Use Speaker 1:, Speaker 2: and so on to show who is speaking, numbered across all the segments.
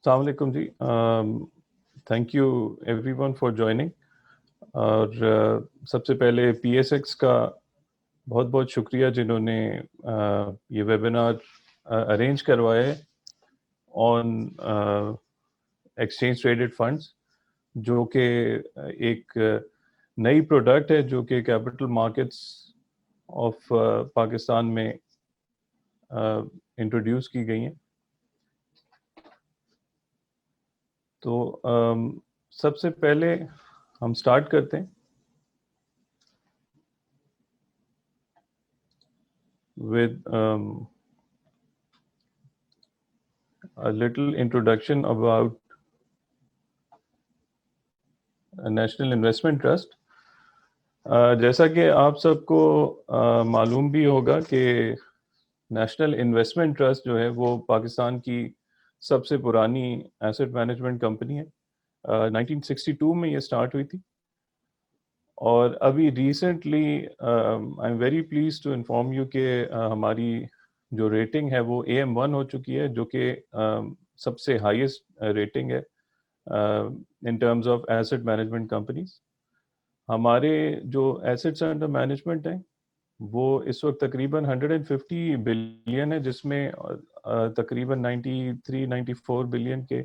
Speaker 1: السلام علیکم جی. Thank you everyone for joining. اور سب سے پہلے پی ایس ایکس کا بہت بہت شکریہ جنہوں نے یہ ویبینار ارینج کروائے آن ایکسچینج ٹریڈڈ فنڈز، جو کہ ایک نئی پروڈکٹ ہے جو کہ کیپٹل مارکیٹس آف پاکستان میں انٹروڈیوس کی گئی ہیں. تو سب سے پہلے ہم سٹارٹ کرتے ہیں with a little introduction about national investment trust. جیسا کہ آپ سب کو معلوم بھی ہوگا کہ نیشنل انویسٹمنٹ ٹرسٹ جو ہے وہ پاکستان کی سب سے پرانی ایسٹ مینجمنٹ کمپنی ہے. 1962 میں یہ سٹارٹ ہوئی تھی، اور ابھی recently I am very pleased to inform you کہ ہماری جو ریٹنگ ہے وہ AM1 ہو چکی ہے، جو کہ سب سے ہائیسٹ ریٹنگ ہے in terms of asset management companies. ہمارے جو ایسٹس انڈر مینجمنٹ ہیں وہ اس وقت تقریباً 150 بلین ہے، جس میں تقریباً 93-94 بلین کے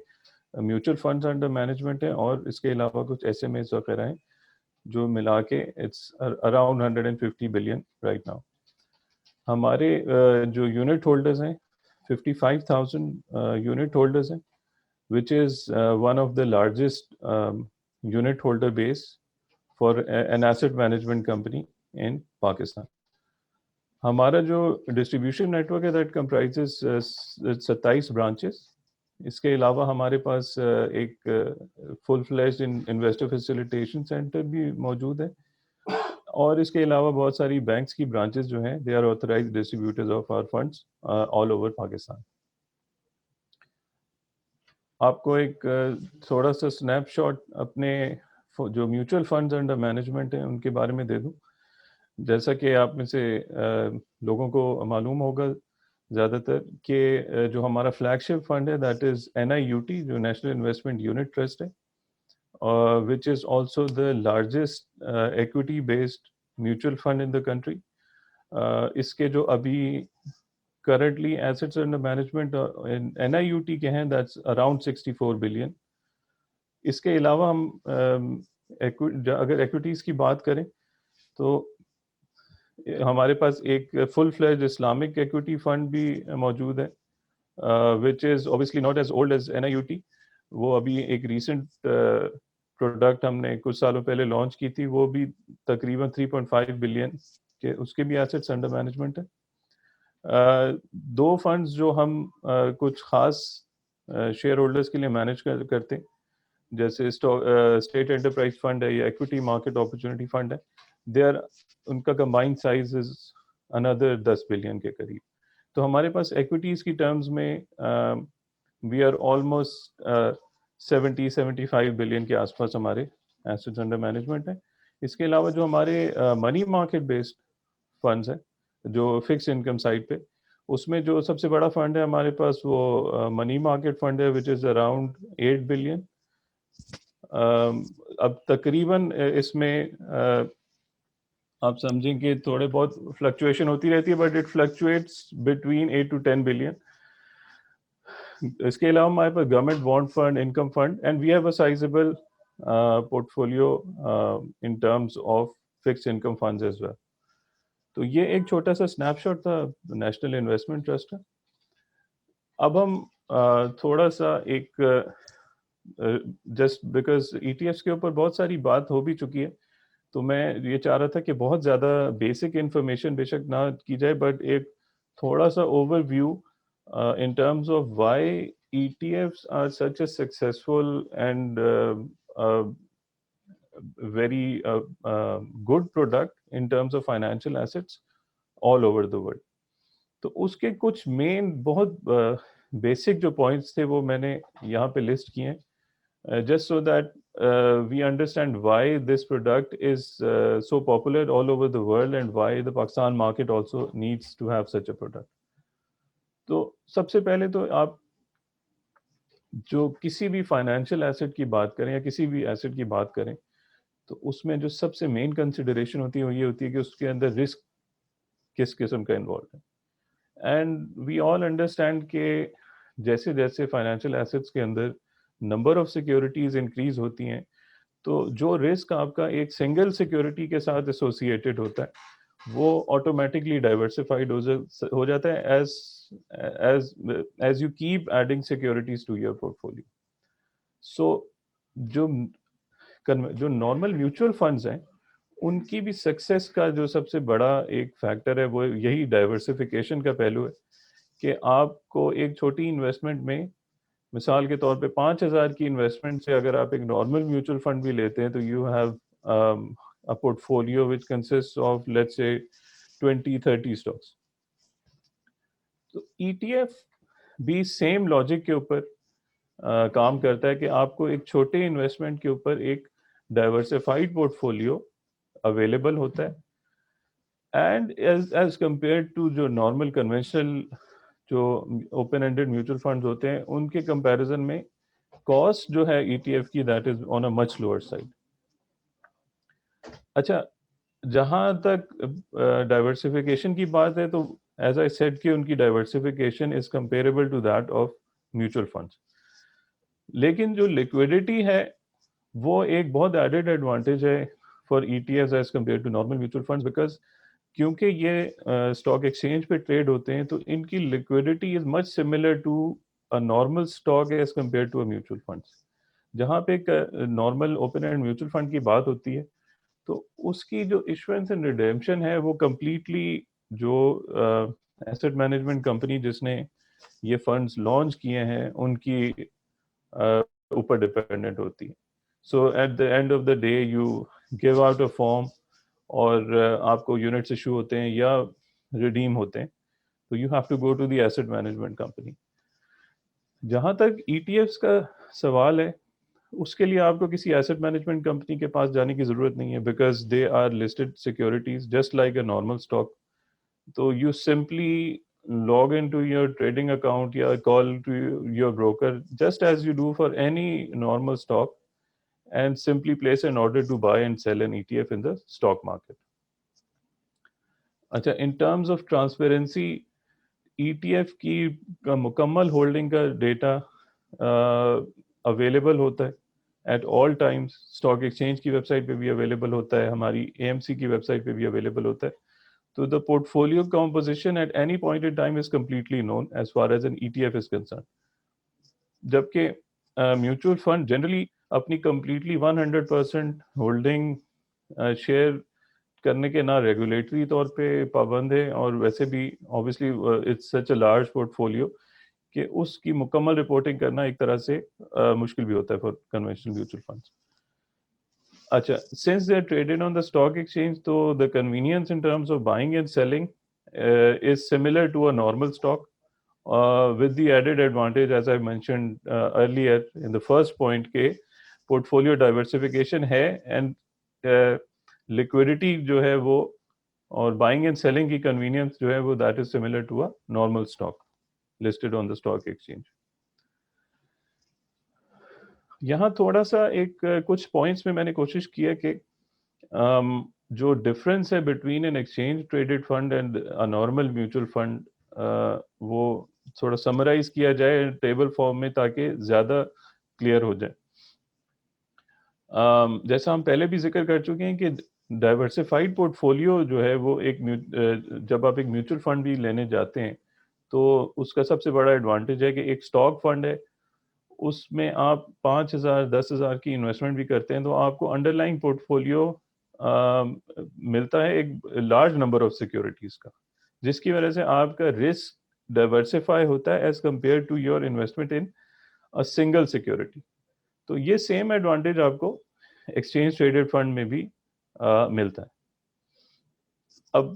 Speaker 1: میوچل فنڈز انڈر مینجمنٹ ہیں، اور اس کے علاوہ کچھ SMAs وغیرہ ہیں جو ملا کے it's around 150 billion right now. ہمارے جو یونٹ ہولڈرز ہیں 55,000 یونٹ ہولڈرز ہیں، which is one of the largest unit holder base for an asset management company in Pakistan. ہمارا جو ڈسٹریبیوشن نیٹ ورک ہے دیٹ کمپرائزز 27 برانچز. اس کے علاوہ ہمارے پاس ایک فل فلیجڈ انویسٹر فیسیلیٹیشن سینٹر بھی موجود ہے، اور اس کے علاوہ بہت ساری بینکس کی برانچز جو ہیں they are authorised distributors of our funds all over Pakistan. آپ کو ایک تھوڑا سا سنیپ شاٹ اپنے جو میوچل فنڈز انڈر مینجمنٹ ہیں ان کے بارے میں دے دوں. جیسا کہ آپ میں سے لوگوں کو معلوم ہوگا زیادہ تر کہ جو ہمارا فلیگ شپ فنڈ ہے دیٹ از NIUT، جو نیشنل انویسٹمنٹ یونٹ ٹرسٹ ہے، which is also the largest equity based mutual fund in the country. اس کے جو ابھی currently assets under management NIUT کے ہیں دیٹس اراؤنڈ 64 بلین. اس کے علاوہ ہم اگر ایکویٹیز کی بات کریں تو ہمارے پاس ایک full fledged Islamic equity fund بھی موجود ہے، which is obviously not as old as NIUT. وہ ابھی ایک ریسنٹ پروڈکٹ ہم نے کچھ سالوں پہلے لانچ کی تھی، وہ بھی تقریباً 3.5 بلین کے اس کے بھی ایسٹس انڈر مینجمنٹ ہے. دو فنڈز جو ہم کچھ خاص شیئر ہولڈرز کے لیے مینیج کرتے ہیں، جیسے اسٹیٹ انٹرپرائز فنڈ ہے یا ایکویٹی مارکیٹ اپرچونٹی فنڈ ہے، ان کا combined size is another 10 billion کے قریب. تو ہمارے پاس ایکویٹیز کی ٹرمز میں وی آر آلموسٹ 70-75 بلین کے آس پاس ہمارے ایسٹس انڈر مینجمنٹ ہیں. اس کے علاوہ جو ہمارے منی مارکیٹ بیسڈ فنڈز ہیں جو فکس انکم سائڈ پہ، اس میں جو سب سے بڑا فنڈ ہے ہمارے پاس وہ منی مارکیٹ فنڈ ہے وچ از اراؤنڈ 8 بلین. اب تقریباً اس میں آپ سمجھیں کہ تھوڑے بہت فلکچویشن ہوتی رہتی ہے، but it fluctuates between 8 to 10 billion. اس کے علاوہ ہمارے پاس government bond fund, income fund, and we have a sizable portfolio in terms of fixed income funds as well. تو یہ ایک چھوٹا سا سنیپ شاٹ تھا نیشنل انویسٹمنٹ ٹرسٹ کا. اب ہم تھوڑا سا ایک جسٹ بیکاز ETFs کے اوپر بہت ساری بات ہو بھی چکی ہے، تو میں یہ چاہ رہا تھا کہ بہت زیادہ بیسک انفارمیشن بے شک نہ کی جائے، بٹ ایک تھوڑا سا overview in terms of why ETFs are such a successful and very good product in terms of financial assets all over the world. تو اس کے کچھ مین بہت بیسک جو پوائنٹس تھے وہ میں نے یہاں پہ لسٹ کیے ہیں، just so that we understand why this product is so popular all over the world and why the Pakistan market also needs to have such a product. تو سب سے پہلے تو آپ جو کسی بھی فائنینشیل ایسٹ کی بات کریں یا کسی بھی ایسٹ کی بات کریں تو اس میں جو سب سے مین کنسیڈریشن ہوتی ہے وہ یہ ہوتی ہے کہ اس کے اندر رسک کس قسم کا انوالو ہے. اینڈ وی آل انڈرسٹینڈ کہ جیسے جیسے فائنینشیل ایسٹس کے اندر نمبر آف سیکیورٹیز انکریز ہوتی ہیں تو جو رسک آپ کا ایک سنگل سیکیورٹی کے ساتھ ایسوسیٹڈ ہوتا ہے وہ آٹومیٹکلی ڈائیورسفائڈ ہو جاتا ہے as you keep adding securities to your portfolio. So جو نارمل میوچل فنڈز ہیں ان کی بھی سکسیس کا جو سب سے بڑا ایک فیکٹر ہے وہ یہی ڈائیورسفیکیشن کا پہلو ہے کہ آپ کو ایک چھوٹی انویسٹمنٹ میں مثال کے طور پہ 5,000 کی انویسٹمنٹ سے اگر آپ ایک نارمل میوچل فنڈ بھی لیتے ہیں تو you have port folio which consist of let's say 20-30 stocks. تو ای ٹی ایف بھی سیم لاجک کے اوپر کام کرتا ہے کہ آپ کو ایک چھوٹے انویسٹمنٹ کے اوپر ایک ڈائیورسفائڈ پورٹ فولیو اویلیبل ہوتا ہے. اینڈ ایز کمپیئر ٹو جو نارمل کنونشنل جو اوپن اینڈیڈ میوچل فنڈز ہوتے ہیں ان کے کمپیریزن میں کاسٹ جو ہے ای ٹی ایف کی that is on a much lower side. اچھا جہاں تک ڈائیورسفیکیشن کی بات ہے تو ایز آئی سیڈ کہ ان کی diversification is comparable to that of mutual funds. لیکن جو لیکویڈیٹی ہے وہ ایک بہت ایڈیڈ ایڈوانٹیج ہے for E T F as compare to normal mutual funds because کیونکہ یہ اسٹاک ایکسچینج پہ ٹریڈ ہوتے ہیں تو ان کی liquidity is much similar to a normal stock as compare to a mutual funds. جہاں پہ ایک normal open end mutual fund کی بات ہوتی ہے تو اس کی جو ایشوینس اینڈ ریڈیمپشن ہے وہ کمپلیٹلی جو ایسٹ مینجمنٹ کمپنی جس نے یہ فنڈز لانچ کیے ہیں ان کی اوپر ڈپینڈنٹ ہوتی ہے. So at the end of the day you give out a form اور آپ کو یونٹس ایشو ہوتے ہیں یا ریڈیم ہوتے ہیں تو you have to go to the asset management company. جہاں تک ای ٹی ایفس کا سوال ہے اس کے لیے آپ کو کسی ایسٹ مینجمنٹ کمپنی کے پاس جانے کی ضرورت نہیں ہے because they are listed securities just like a normal stock. تو you simply log into your trading account یا call to your broker just as you do for any normal stock and simply place an order to buy and sell an ETF in the stock market. اچھا in terms of transparency ETF کی مکمل holding کا data available ہوتا ہے at all times. Stock exchange کی website پہ بھی available ہوتا ہے, ہماری AMC کی ویب سائٹ پہ بھی اویلیبل ہوتا ہے. So the portfolio composition at any point in time is completely known as far as an ETF is concerned. جبکہ میوچل فنڈ جنرلی اپنی کمپلیٹلی 100% ہولڈنگ شیئر کرنے کے نہ ریگولیٹری طور پہ پابند ہے اور ویسے بھی obviously it's such a large portfolio کہ اس کی مکمل رپورٹنگ کرنا ایک طرح سے مشکل بھی ہوتا ہے فار کنونشنل میوچل فنڈس. اچھا since they are traded on the stock exchange so the convenience in terms of buying and selling is similar to a normal stock with the added advantage as I mentioned earlier in the first point کہ portfolio diversification ہے and liquidity جو ہے وہ اور buying and selling کی convenience جو ہے وہ that is similar to a normal stock listed on the stock exchange. یہاں تھوڑا سا ایک کچھ پوائنٹس میں نے کوشش کیا کہ جو ڈفرینس ہے between an exchange traded fund and normal mutual fund وہ تھوڑا سمرائز کیا جائے ٹیبل فارم میں تاکہ زیادہ کلیئر ہو جائے. جیسا ہم پہلے بھی ذکر کر چکے ہیں کہ ڈائیورسفائڈ پورٹ فولیو جو ہے وہ ایک جب آپ ایک میوچل فنڈ بھی لینے جاتے ہیں تو اس کا سب سے بڑا ایڈوانٹیج ہے کہ ایک اسٹاک فنڈ ہے اس میں آپ 5,000 10,000 کی انویسٹمنٹ بھی کرتے ہیں تو آپ کو انڈر لائن پورٹ فولیو ملتا ہے ایک لارج نمبر آف سیکیورٹیز کا جس کی وجہ سے آپ کا رسک ڈائیورسفائی ہوتا ہے as compare to your investment in single security. تو یہ سیم ایڈوانٹیج آپ کو ایکسچینج ٹریڈڈ فنڈ میں بھی ملتا ہے. اب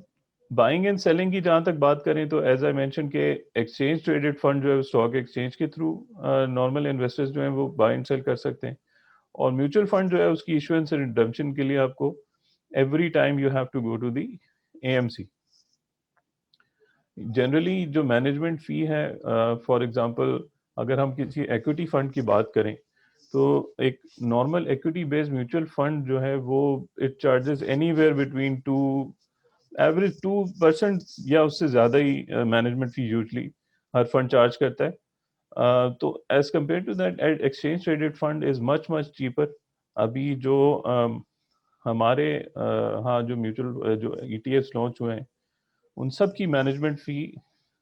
Speaker 1: بائنگ اینڈ سیلنگ کی جہاں تک بات کریں تو ایز آئی مینشن کہ ایکسچینج ٹریڈڈ فنڈ جو ہے اسٹاک ایکسچینج کے تھرو نارمل انویسٹرز جو ہیں وہ بائی اینڈ سیل کر سکتے ہیں اور میوچل فنڈ جو ہے اس کی ایشوئنس اینڈ ریڈمپشن کے لیے آپ کو every time you have to go to the AMC. Generally جو مینجمنٹ فی ہے فار ایگزامپل اگر ہم کسی ایکوٹی فنڈ کی بات کریں تو ایک normal equity based mutual fund جو ہے وہ it charges anywhere between average 2% یا اس سے زیادہ ہی مینجمنٹ فی یوزلی ہر فنڈ چارج کرتا ہے. تو as compare to that exchange traded fund is much much cheaper. ابھی جو ہمارے ہاں جو میوچل جو ای ٹی ایفس لانچ ہوئے ہیں ان سب کی management fee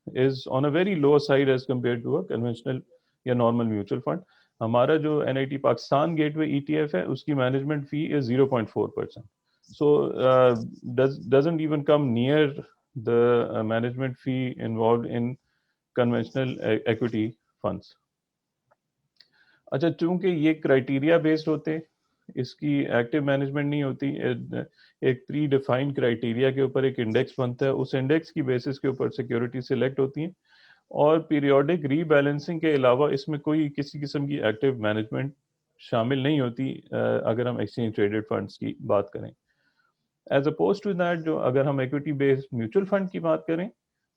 Speaker 1: is on a very low side as compare to a conventional یا نارمل میوچل فنڈ. ہمارا جو N I T Pakistan gateway E T F ہے اس کی management fee is 0.4%. So doesn't even come near the management fee involved in conventional equity funds. اچھا چونکہ یہ criteria based ہوتے اس کی ایکٹیو مینجمنٹ نہیں ہوتی. ایک پری ڈیفائنڈ کرائٹیریا کے اوپر ایک انڈیکس بنتا ہے, اس انڈیکس کی بیسس کے اوپر سیکیورٹی سلیکٹ ہوتی ہیں اور پیریوڈک ری بیلنسنگ کے علاوہ اس میں کوئی کسی قسم کی ایکٹیو مینجمنٹ شامل نہیں ہوتی اگر ہم ایکسچینج ٹریڈڈ فنڈس کی بات کریں. ایز اپوز ٹو دیٹ جو اگر ہم ایکوٹی بیسڈ میوچل فنڈ کی بات کریں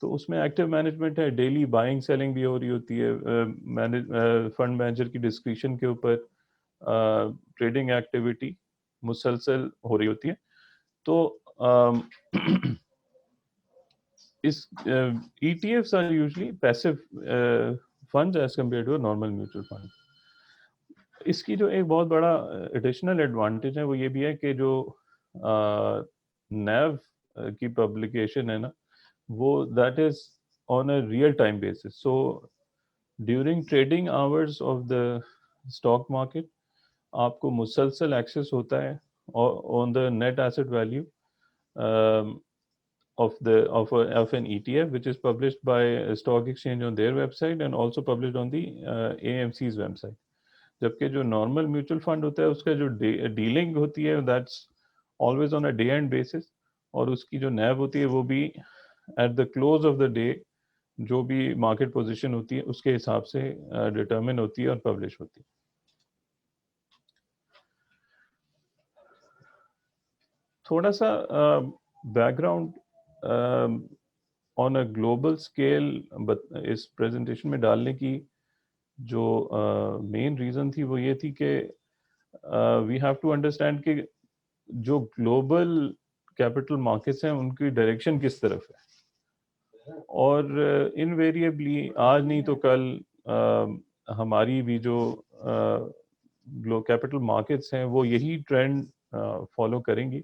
Speaker 1: تو اس میں ایکٹیو مینجمنٹ ہے, ڈیلی بائنگ سیلنگ بھی ہو رہی ہوتی ہے, فنڈ مینیجر کی ڈسکریشن کے اوپر ٹریڈنگ ایکٹیویٹی مسلسل ہو رہی ہوتی ہے. تو اس E T Fs are usually passive fund as compare to normal mutual fund. اس کی جو ایک بہت بڑا ایڈیشنل ایڈوانٹیج ہے وہ یہ بھی ہے کہ جو نیو کی پبلیکیشن ہے نا وہ that is on a real time basis. So during trading hours of the stock market آپ کو مسلسل ایکسیس ہوتا ہے on the net asset value of an ETF which is published by stock exchange on their website and also published on the AMC's website. جبکہ جو normal mutual fund ہوتا ہے اس کا جو ڈیلنگ ہوتی ہے that's always on a day end basis, اور اس کی جو نیب ہوتی ہے وہ بھی at the close of the day جو بھی مارکیٹ پوزیشن ہوتی ہے اس کے حساب سے ڈٹرمن ہوتی ہے اور پبلش ہوتی ہے. تھوڑا سا background on a global scale اس پریزنٹیشن میں ڈالنے کی جو مین ریزن تھی وہ یہ تھی کہ وی ہیو ٹو انڈرسٹینڈ کہ جو گلوبل کیپٹل مارکیٹس ہیں ان کی ڈائریکشن کس طرف ہے, اور انویریبلی آج نہیں تو کل ہماری بھی جو کیپٹل مارکیٹس ہیں وہ یہی ٹرینڈ فالو کریں گی,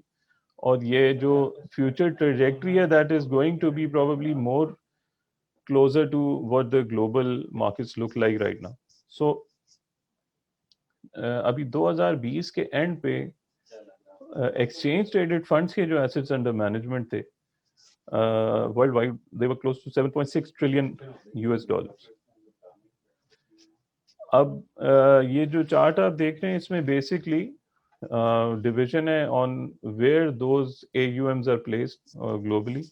Speaker 1: اور یہ جو فیوچر ٹریجیکٹری ہے that is going to be probably more closer to what the global markets look like right now. So ابھی 2020 کے اینڈ پہ ایکسچینج ٹریڈڈ فنڈس کے جو ایسٹس انڈر مینجمنٹ تھے worldwide they were close to 7.6 trillion US dollars. اب یہ جو chart آپ دیکھ رہے ہیں اس میں بیسکلی ڈویژن ہے on where those AUMs are placed globally.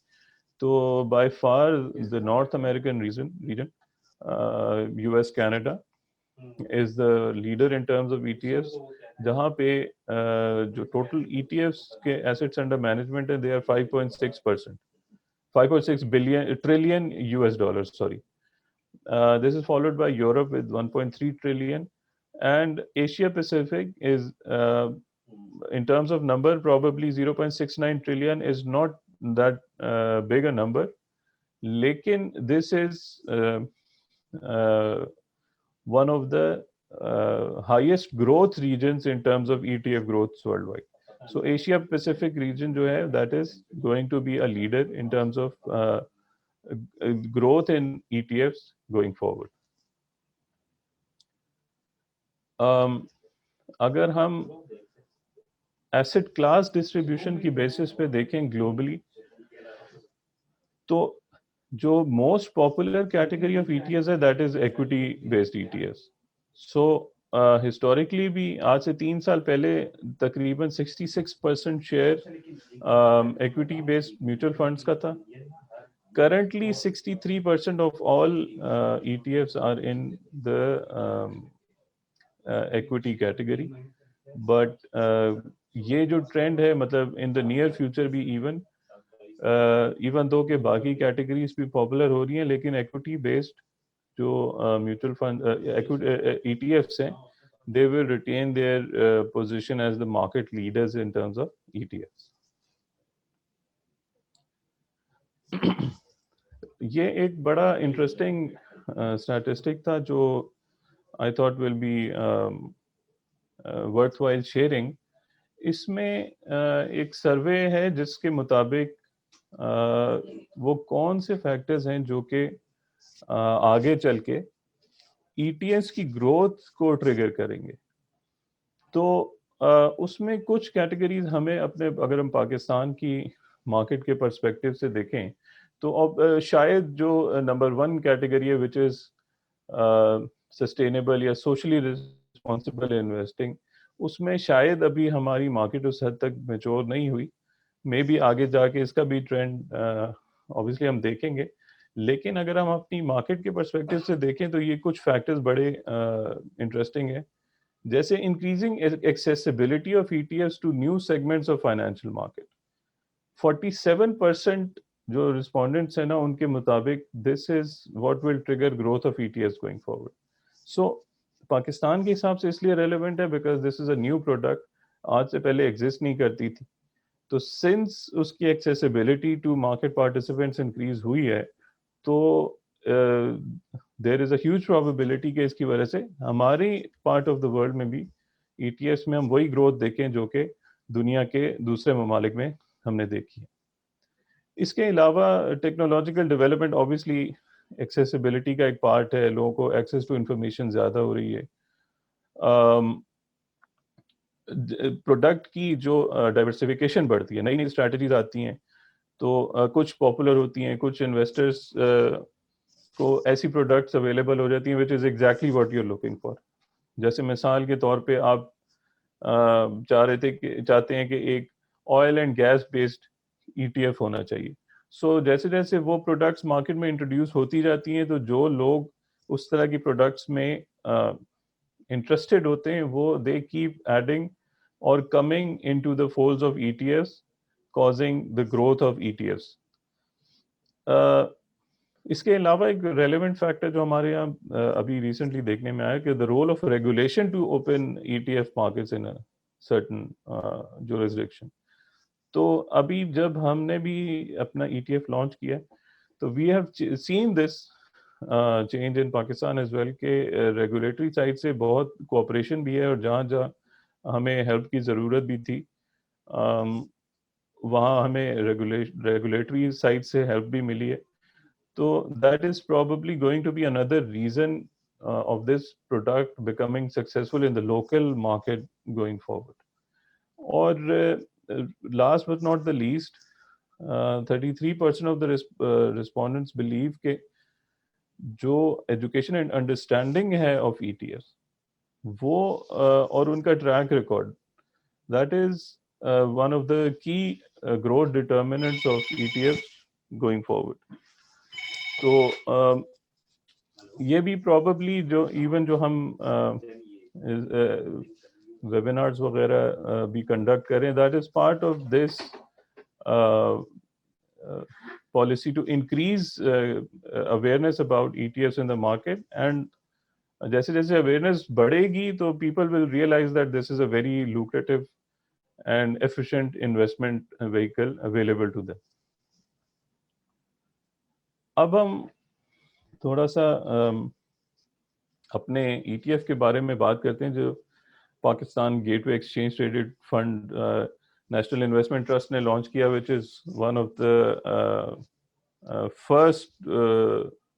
Speaker 1: تو by for the north American region US Canada is the leader in terms of ETFs, جہاں پہ جو ٹوٹل ETFs کے ایسٹس انڈر مینجمنٹ ہیں they are 5.6%, 5.6 trillion US dollars, sorry. This is followed by Europe with 1.3 trillion and Asia Pacific is in terms of number probably 0.69 trillion is not that big a number, lekin this is one of the highest growth regions in terms of ETF growth worldwide. So Asia Pacific region جو ہے that is going to be a leader in terms of growth in ETFs going forward. اگر ہم asset class distribution کی basis پہ دیکھیں globally تو جو most popular category of E T S ہے that is equity based E T S. So historically بھی آج سے 3 سال پہلے تقریباً 66% share equity based mutual funds کا تھا. Currently 63% of all ETFs are in the equity category, but یہ جو ٹرینڈ ہے مطلب ان دا نیئر فیوچر بھی ایون دو کہ باقی کیٹیگریز بھی پاپولر ہو رہی ہیں لیکن ایکوٹی بیسڈ جو میوچل فنڈ ETFs ہیں, they will retain their position as the market leaders in terms of ETFs. یہ ایک بڑا انٹرسٹنگ اسٹیٹسٹک تھا جو I thought will be worthwhile sharing. اس میں ایک سروے ہے جس کے مطابق وہ کون سے فیکٹرز ہیں جو کہ آگے چل کے ETFs کی گروتھ کو ٹریگر کریں گے. تو اس میں کچھ کیٹیگریز ہمیں اپنے, اگر ہم پاکستان کی مارکیٹ کے پرسپیکٹیو سے دیکھیں تو اب شاید جو نمبر 1 کیٹیگری ہے وچ از سسٹینیبل یا سوشلی رسپانسبل انویسٹنگ, اس میں شاید ابھی ہماری مارکیٹ اس حد تک میچور نہیں ہوئی. مے بی آگے جا کے اس کا بھی ٹرینڈ obviously ہم دیکھیں گے, لیکن اگر ہم اپنی مارکیٹ کے پرسپیکٹیو سے دیکھیں تو یہ کچھ فیکٹرز بڑے انٹرسٹنگ ہیں, جیسے increasing accessibility of ETFs to new segments of financial market. 47% جو رسپونڈنٹس ہیں نا, ان کے مطابق this is what will trigger growth of ETFs going forward. So Pakistan کے حساب سے اس لیے ریلیونٹ ہے because this is a new product, آج سے پہلے ایگزسٹ نہیں کرتی تھی. تو سنس اس کی accessibility to market participants increase ہوئی ہے, تو دیر از اے ہیوج پرابیبلٹی کہ اس کی وجہ سے ہماری پارٹ آف دا ورلڈ میں بھی ETFs میں ہم وہی گروتھ دیکھیں جو کہ دنیا کے دوسرے ممالک میں ہم نے دیکھی ہے. اس کے علاوہ ٹیکنالوجیکل ڈیولپمنٹ اوبیسلی ایکسیسیبلٹی کا ایک پارٹ ہے, لوگوں کو ایکسیس ٹو انفارمیشن زیادہ ہو رہی ہے. پروڈکٹ کی جو ڈائیورسفیکیشن بڑھتی ہے, نئی نئی اسٹریٹجیز آتی ہیں, تو کچھ پاپولر ہوتی ہیں, کچھ انویسٹرس کو ایسی پروڈکٹس اویلیبل ہو جاتی ہیں which is exactly what you are looking for. جیسے مثال کے طور پہ آپ چاہتے ہیں کہ ایک oil and gas based ETF ہونا چاہیے. سو جیسے جیسے وہ پروڈکٹس مارکیٹ میں انٹروڈیوس ہوتی جاتی ہیں, تو جو لوگ اس طرح کی پروڈکٹس میں انٹرسٹڈ ہوتے ہیں وہ دے کیپ ایڈنگ اور coming into the folds of ETFs, causing the growth of ETFs. اس کے علاوہ ایک ریلیونٹ فیکٹر جو ہمارے یہاں ابھی ریسنٹلی دیکھنے میں آیا کہ the role of regulation to open ETF markets in certain jurisdiction. تو ابھی جب ہم نے بھی اپنا ETF لانچ کیا تو we have seen this change in Pakistan as well کہ ریگولیٹری سائڈ سے بہت کوآپریشن بھی ہے, اور جہاں جہاں ہمیں ہیلپ کی ضرورت بھی تھی وہاں ہمیں ریگولیٹری سائڈ سے ہیلپ بھی ملی ہے. تو that is probably going to be under reason of this product becoming successful in the local market going forward. اور last but not the least, 33% of the respondents believe کہ جو education and understanding ہے of ETFs وہ اور ان کا track record, that is one of the key growth determinants of ETFs going forward. تو یہ بھی پروبیبلی جو ایون جو ہم ویبینارز وغیرہ بھی کنڈکٹ کریں, that is part of this policy to increase awareness about ETFs in the market. And جیسے جیسے اویئرنیس بڑھے گی تو people will realize that this is a very lucrative and efficient investment vehicle available to them. اب ہم تھوڑا سا اپنے ETF کے بارے میں بات کرتے ہیں جو Pakistan gateway exchange traded fund national investment trust نے لانچ کیا, which is one of the first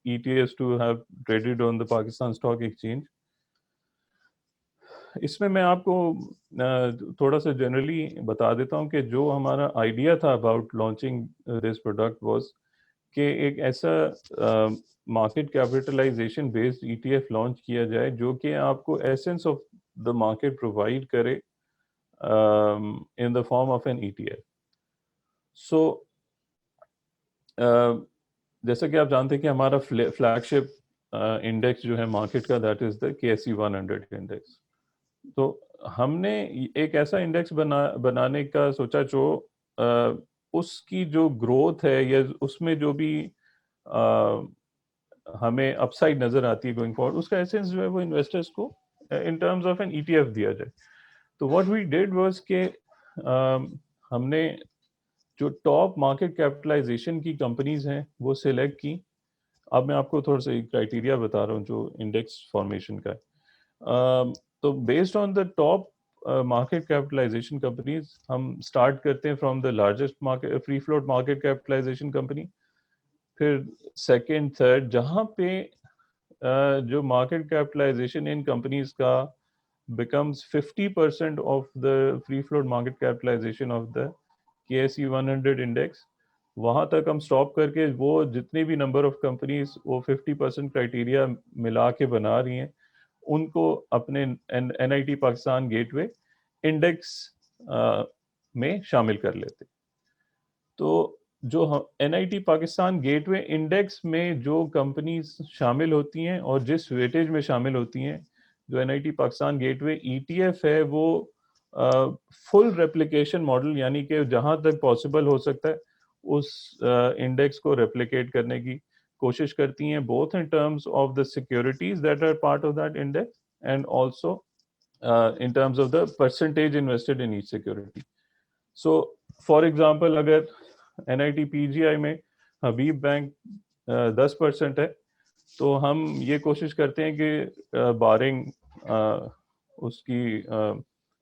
Speaker 1: ETFs to have traded on the Pakistan stock exchange. اس میں آپ کو تھوڑا سا جنرلی بتا دیتا ہوں کہ جو ہمارا آئیڈیا تھا about launching this product was کہ ایک ایسا market capitalization based ETF launch کیا جائے جو کہ آپ کو essence of the market provide کرے in the form of an ETF. So جیسا کہ آپ جانتے ہیں کہ ہمارا فلیگ شپ انڈیکس جو ہے مارکیٹ کا that is the KSE 100 index. تو ہم نے ایک ایسا انڈیکس بنانے کا سوچا جو اس کی جو گروتھ ہے یا اس میں جو بھی ہمیں اپ سائڈ نظر آتی ہے گوئنگ فارورڈ, اس کا ایسنس جو ہے وہ انویسٹرس کو in terms of an ETF دیا جائے. تو واٹ وی ڈیڈ واز کہ ہم نے جو ٹاپ مارکیٹ کیپٹلائزیشن کی کمپنیز ہیں وہ سلیکٹ کی. اب میں آپ کو تھوڑا سا کرائٹیریا بتا رہا ہوں جو انڈیکس فارمیشن کا ہے. تو based on the top market capitalization companies ہم اسٹارٹ کرتے ہیں from the largest market free float market capitalization company, پھر سیکنڈ تھرڈ, جہاں پہ جو مارکیٹ کیپٹلائزیشن ان کمپنیز کا becomes 50% of the free float market capitalization of the KSE 100 index, وہاں تک ہم سٹاپ کر کے وہ جتنے بھی نمبر آف کمپنیز وہ 50% کرائٹیریا ملا کے بنا رہی ہیں ان کو اپنے NIT Pakistan gateway index میں شامل کر لیتے. تو جو NIT Pakistan gateway index میں جو کمپنیز شامل ہوتی ہیں اور جس ویٹیج میں شامل ہوتی ہیں, جو NIT Pakistan gateway ETF ہے وہ فل ریپلیکیشن ماڈل, یعنی کہ جہاں تک پاسبل ہو سکتا ہے اس انڈیکس کو ریپلیکیٹ کرنے کی کوشش کرتی ہیں, both in terms of the securities that are part of that index and also in terms of the percentage invested in each security. So for example اگر NIT PGI میں حبیب بینک 10% ہے تو ہم یہ کوشش کرتے ہیں کہ بارنگ اس کی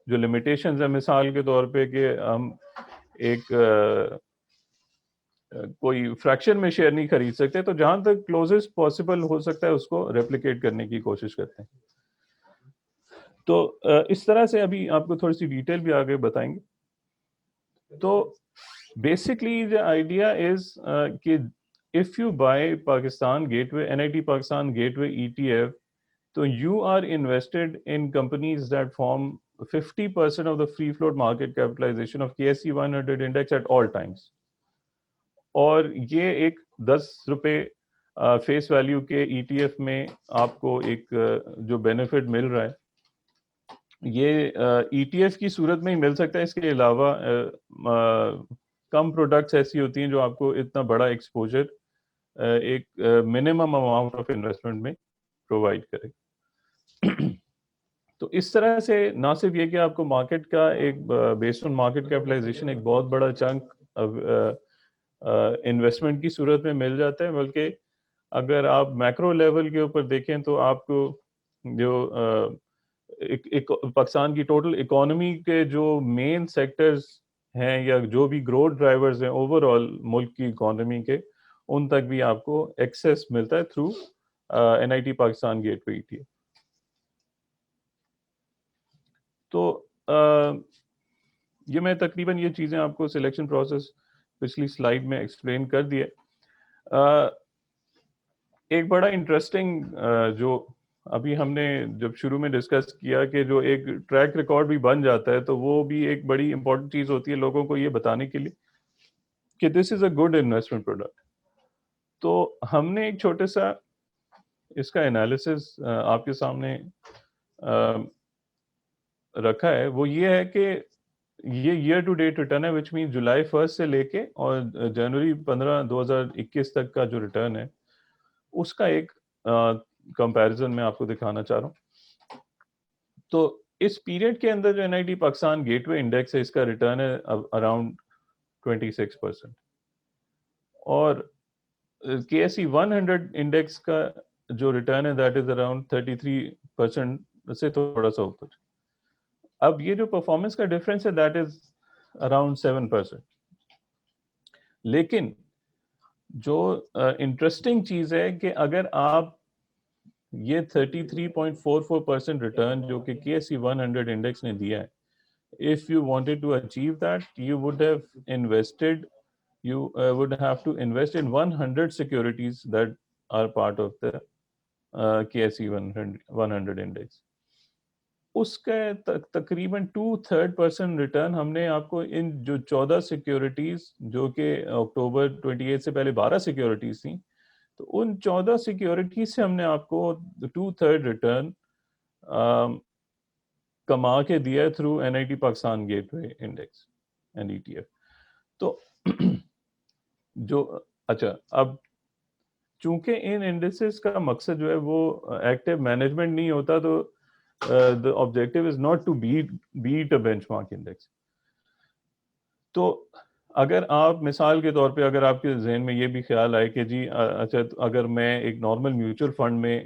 Speaker 1: جو لمیٹیشنز ہیں, مثال کے طور پہ کہ ہم ایک کوئی فریکشن میں شیئر نہیں خرید سکتے, تو جہاں تک کلوزسٹ پاسبل ہو سکتا ہے اس کو ریپلیکیٹ کرنے کی کوشش کرتے ہیں. تو اس طرح سے ابھی آپ کو تھوڑی سی ڈیٹیل بھی آگے بتائیں گے. تو بیسکلی the idea is کہ if you buy Pakistan Gateway, NIT Pakistan Gateway ETF, so you are invested in companies that form 50% of the free float market capitalization of KSE 100 index at all times. اور یہ ایک 10 روپے face value کے ETF میں آپ کو ایک جو بینیفٹ مل رہا ہے یہ ETF کی صورت میں ہی مل سکتا ہے. اس کے علاوہ کم پروڈکٹس ایسی ہوتی ہیں جو آپ کو اتنا بڑا ایکسپوجر ایک منیمم اماؤنٹ آف انویسٹمنٹ میں پرووائڈ کرے. تو اس طرح سے نہ صرف یہ کہ آپ کو مارکیٹ کا ایک بیسڈ آن مارکیٹ کیپٹلائزیشن ایک بہت بڑا چنک انویسٹمنٹ کی صورت میں مل جاتا ہے, بلکہ اگر آپ میکرو لیول کے اوپر دیکھیں تو آپ کو جو پاکستان کی ٹوٹل اکانومی کے جو مین سیکٹرز ہیں یا جو بھی گروتھ ڈرائیورز ہیں اوور آل ملک کی اکانومی کے, ان تک بھی آپ کو ایکسیس ملتا ہے through NIT Pakistan gateway ETF. تو یہ میں تقریباً یہ چیزیں آپ کو سلیکشن پروسیس پچھلی سلائیڈ میں ایکسپلین کر دیے. ایک بڑا انٹرسٹنگ جو ابھی ہم نے جب شروع میں ڈسکس کیا کہ جو ایک ٹریک ریکارڈ بھی بن جاتا ہے, تو وہ بھی ایک بڑی امپورٹنٹ چیز ہوتی ہے لوگوں کو یہ بتانے کے لیے کہ دس is a good investment product. تو ہم نے ایک چھوٹے سا اس کا انالیسس آپ کے سامنے رکھا ہے. وہ یہ ہے کہ یہ ایئر ٹو ڈیٹ ریٹرن ہے, وچ مین جولائی 1 سے لے کے اور جنوری 15 2021 تک کا جو ریٹرن ہے اس کا ایک کمپیریزن میں آپ کو دکھانا چاہ رہا ہوں. تو اس پیریڈ کے اندر جو NIT Pakistan gateway index ہے اس کا ریٹرن ہے اراؤنڈ 26%, اور KSE 100 انڈیکس کا جو ریٹرن ہے دیٹ از اراؤنڈ 33% سے تھوڑا سا اوپر. اب یہ جو پرفارمنس کا ڈفرینس ہے دیٹ از اراؤنڈ 7%. لیکن جو انٹرسٹنگ چیز ہے کہ اگر آپ یہ 33.44% ریٹرن جو کہ KSE 100 انڈیکس نے دیا ہے, if you wanted to achieve that, you would have to invest in 100 securities that are part of the KSE 100 index. اس کا تقریباً 2/3% ریٹرن ہم نے آپ کو ان جو 14 سیکیورٹیز جو کہ اکتوبر 28 سے پہلے 12 سیکیورٹیز تھیں, تو ان 14 سیکیورٹیز سے ہم نے آپ کو 2/3 ریٹرن کما کے دیا ہے through NIT Pakistan gateway index and ETF. تو جو اچھا اب چونکہ ان انڈیسز کا مقصد جو ہے وہ ایکٹیو مینجمنٹ نہیں ہوتا، تو the objective is not to beat a benchmark index. تو اگر آپ مثال کے طور پہ اگر آپ کے ذہن میں یہ بھی خیال آئے کہ جی اچھا اگر میں ایک نارمل میوچل فنڈ میں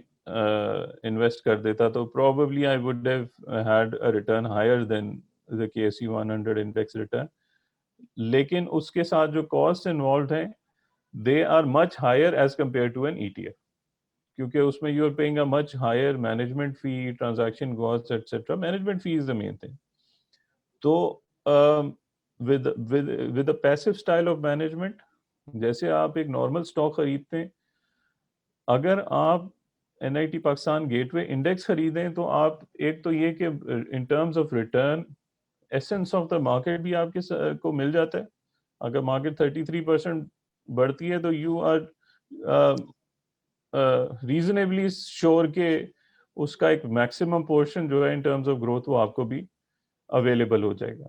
Speaker 1: انویسٹ کر دیتا تو probably I would have had a return higher than the KSE 100 index return، لیکن اس کے ساتھ جو کاسٹ انوالوڈ ہیں they are much higher as compared to an ETF، کیونکہ اس میں you are paying a much higher management fee, transaction cost etcetera. Management fee is the main thing. تو with a passive style of management, جیسے آپ ایک normal stock خریدتے ہیں، اگر آپ N I T Pakistan gateway index خریدیں تو آپ ایک تو یہ کہ in terms of return essence of the market بھی آپ کے کو مل جاتا ہے. اگر مارکیٹ 33% بڑھتی ہے تو یو آر ریزنیبلی شور کہ اس کا ایک میکسیمم پورشن جو ہے ان ٹرمز آف گروتھ وہ آپ کو بھی اویلیبل ہو جائے گا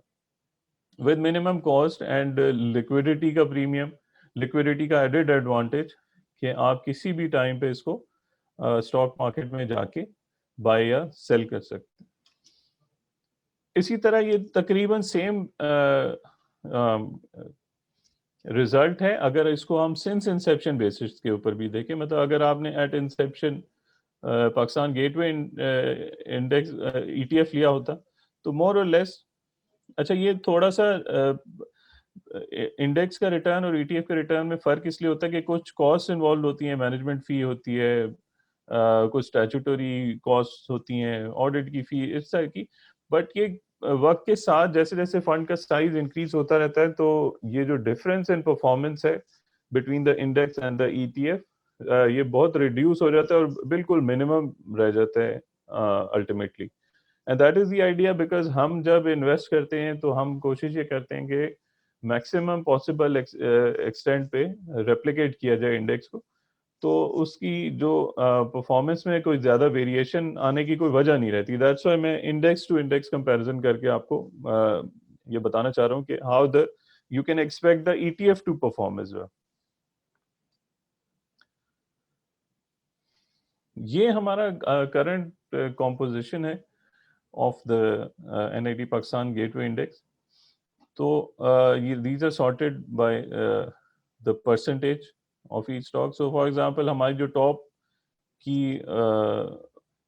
Speaker 1: with minimum cost and liquidity کا پریمیم، لیکویڈیٹی کا ایڈیڈ ایڈوانٹیج کہ آپ کسی بھی ٹائم پہ اس کو اسٹاک مارکیٹ میں جا کے بائی یا سیل کر سکتے ہیں. اسی طرح یہ تقریباً سیم رزلٹ ہے اگر اس کو ہم سنس انسیپشن بیسس کے اوپر بھی دیکھیں. مطلب اگر آپ نے at inception Pakistan gateway index E T F لیا ہوتا تو مور اور لیس، اچھا یہ تھوڑا سا انڈیکس کا ریٹرن اور ای ٹی ایف کے ریٹرن میں فرق اس لیے ہوتا ہے کہ کچھ کاسٹ انوالوڈ ہوتی ہیں، مینجمنٹ فی ہوتی ہے، کچھ اسٹیچوٹری کاسٹ ہوتی ہیں، آڈٹ کی فی، اس طرح کی. بٹ یہ وقت کے ساتھ جیسے جیسے فنڈ کا سائز انکریز ہوتا رہتا ہے تو یہ جو ڈفرینس ان پرفارمنس ہے between the index and the E T F یہ بہت ریڈیوس ہو جاتا ہے اور بالکل منیمم رہ جاتا ہے ultimately. And that is the idea, because ہم جب انویسٹ کرتے ہیں تو ہم کوشش یہ کرتے ہیں کہ میکسیمم پاسبل ایکسٹینٹ پہ ریپلیکیٹ کیا جائے انڈیکس کو، تو اس کی جو پرفارمنس میں کوئی زیادہ ویریشن آنے کی کوئی وجہ نہیں رہتی. دیٹس وائی میں انڈیکس ٹو انڈیکس کمپیریزن کر کے آپ کو یہ بتانا چاہ رہا ہوں کہ how the you can expect the E T F to perform as well. یہ ہمارا کرنٹ کمپوزیشن ہے of the N I T Pakistan gateway index. تو these are sorted by the percentage of each stock. So for example ہماری جو top کی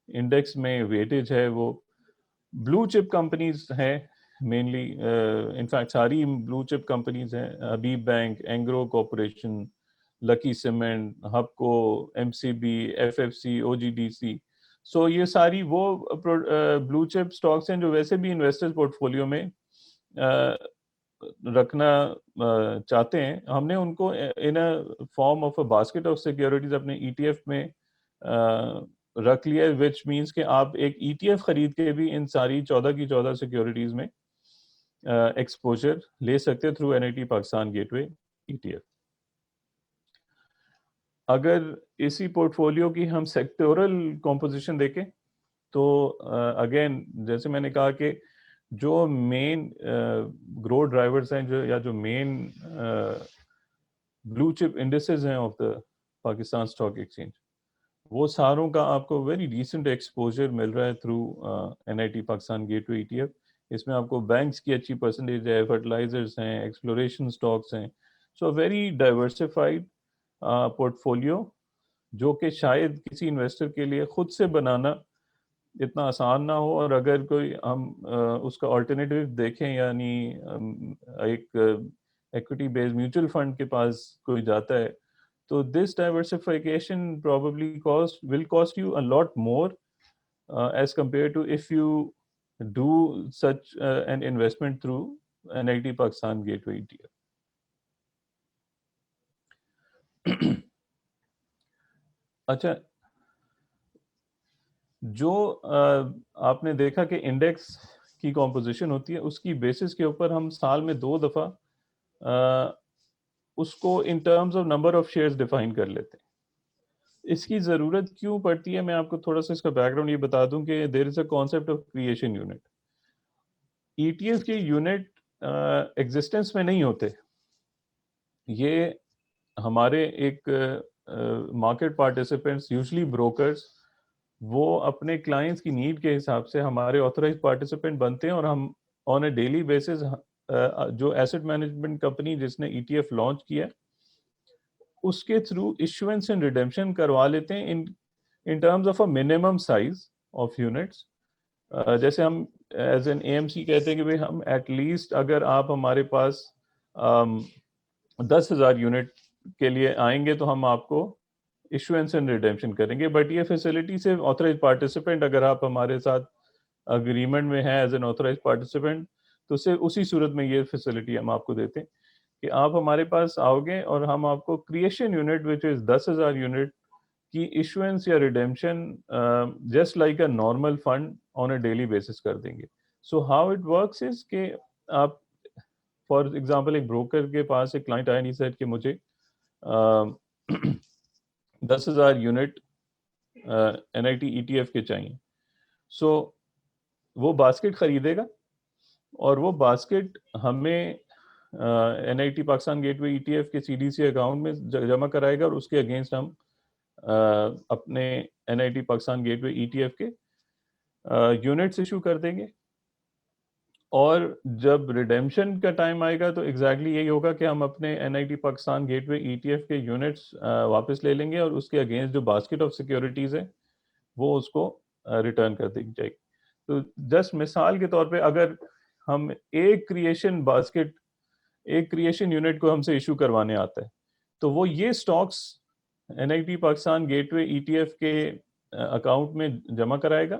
Speaker 1: index میں weightage ہے وہ بلو چپ کمپنیز ہیں مینلی. انفیکٹ ساری بلو چپ کمپنیز ہیں، Habib bank, Engro corporation, lucky cement, Hubco, M C B, F F C, O G D C. So یہ ساری وہ بلو چپ اسٹاکس ہیں جو ویسے بھی انویسٹر پورٹ فولیو میں رکھنا چاہتے ہیں. ہم نے ان کو in a form of a basket of securities اپنے ای ٹی ایف میں رکھ لیا، وچ مینس کہ آپ ایک ای ٹی ایف خرید کے بھی ان ساری 14 کی 14 سیکورٹیز میں ایکسپوجر لے سکتے through N I T Pakistan gateway E T F. اگر اسی پورٹ فولیو کی ہم سیکٹورل کمپوزیشن دیکھیں تو اگین جیسے میں نے کہا کہ جو مین گرو ڈرائیورز ہیں جو مین بلو چپ انڈیسز ہیں of the Pakistan stock exchange, وہ ساروں کا آپ کو ویری ڈیسنٹ ایکسپوجر مل رہا ہے through N I T Pakistan gateway E T F. اس میں آپ کو بینکس کی اچھی پرسنٹیج ہے، فرٹیلائزرز ہیں، ایکسپلوریشن اسٹاکس ہیں. So very diversified port folio جو کہ شاید کسی انویسٹر کے لیے خود سے بنانا اتنا آسان نہ ہو. اور اگر کوئی ہم اس کا آلٹرنیٹیو دیکھیں، یعنی ایک ایکوٹی بیس میوچل فنڈ کے پاس کوئی جاتا ہے تو this diversification probably will cost you a lot more as compared to if you do such an investment through NIT Pakistan Gateway ETF. اچھا، جو آپ نے دیکھا کہ انڈیکس کی کمپوزیشن ہوتی ہے اس کی بیسس کے اوپر ہم سال میں 2 دفعہ اس کو in terms of number of shares define کر لیتے ہیں. اس کی ضرورت کیوں پڑتی ہے میں آپ کو تھوڑا سا اس کا بیک گراؤنڈ یہ بتا دوں کہ there is a concept of creation unit. E T F کے یونٹ ایگزسٹنس میں نہیں ہوتے، یہ ہمارے ایک مارکیٹ پارٹیسپینٹس یوزلی بروکرز وہ اپنے کلائنٹس کی نیڈ کے حساب سے ہمارے آتھورائز پارٹیسپینٹ بنتے ہیں اور ہم آن اے ڈیلی بیسس جو ایسٹ مینجمنٹ کمپنی جس نے ETF لانچ کیا اس کے تھرو ایشوینس اینڈ ریڈیمپشن کروا لیتے ہیں ان terms of a minimum size of units. جیسے ہم ایز این AMC کہتے ہیں کہ بھائی ہم ایٹ لیسٹ اگر آپ ہمارے پاس 10,000 یونٹ کے لیے آئیں گے تو ہم آپ کو ایشوینس اینڈ ریڈیمپشن کریں گے. بٹ یہ فیسلٹی سے آتھورائز پارٹیسپینٹ اگر آپ ہمارے ساتھ اگریمنٹ میں ہیں ایز این آتھورائز پارٹیسپینٹ تو اسی صورت میں یہ فیسلٹی ہم آپ کو دیتے ہیں کہ آپ ہمارے پاس آؤ گے اور ہم آپ کو کریشن یونٹ وچ از 10,000 یونٹ کی ایشوینس یا redemption just like a normal fund on a daily basis کر دیں گے. So how it works is کہ آپ فار ایگزامپل ایک بروکر کے پاس ایک کلائنٹ آیا نہیں سیٹ کہ مجھے 10,000 یونٹ NIT ETF کے چاہیے. سو وہ باسکٹ خریدے گا اور وہ باسکٹ ہمیں NIT Pakistan gateway ETF کے CDC اکاؤنٹ میں جمع کرائے گا اور اس کے اگینسٹ ہم اپنے NIT Pakistan gateway ETF کے یونٹس ایشو کر دیں گے. اور جب ریڈیمپشن کا ٹائم آئے گا تو ایگزیکٹلی یہی ہوگا کہ ہم اپنے NIT Pakistan gateway ETF کے یونٹس واپس لے لیں گے اور اس کے اگینسٹ جو باسکٹ آف سیکیورٹیز ہے وہ اس کو ریٹرن کر دی جائے گی. تو جسٹ مثال کے طور پہ اگر ہم ایک کریشن یونٹ کو ہم سے ایشو کروانے آتا ہے تو وہ یہ Stokes NIT Pakistan gateway ETF کے اکاؤنٹ میں جمع کرائے گا.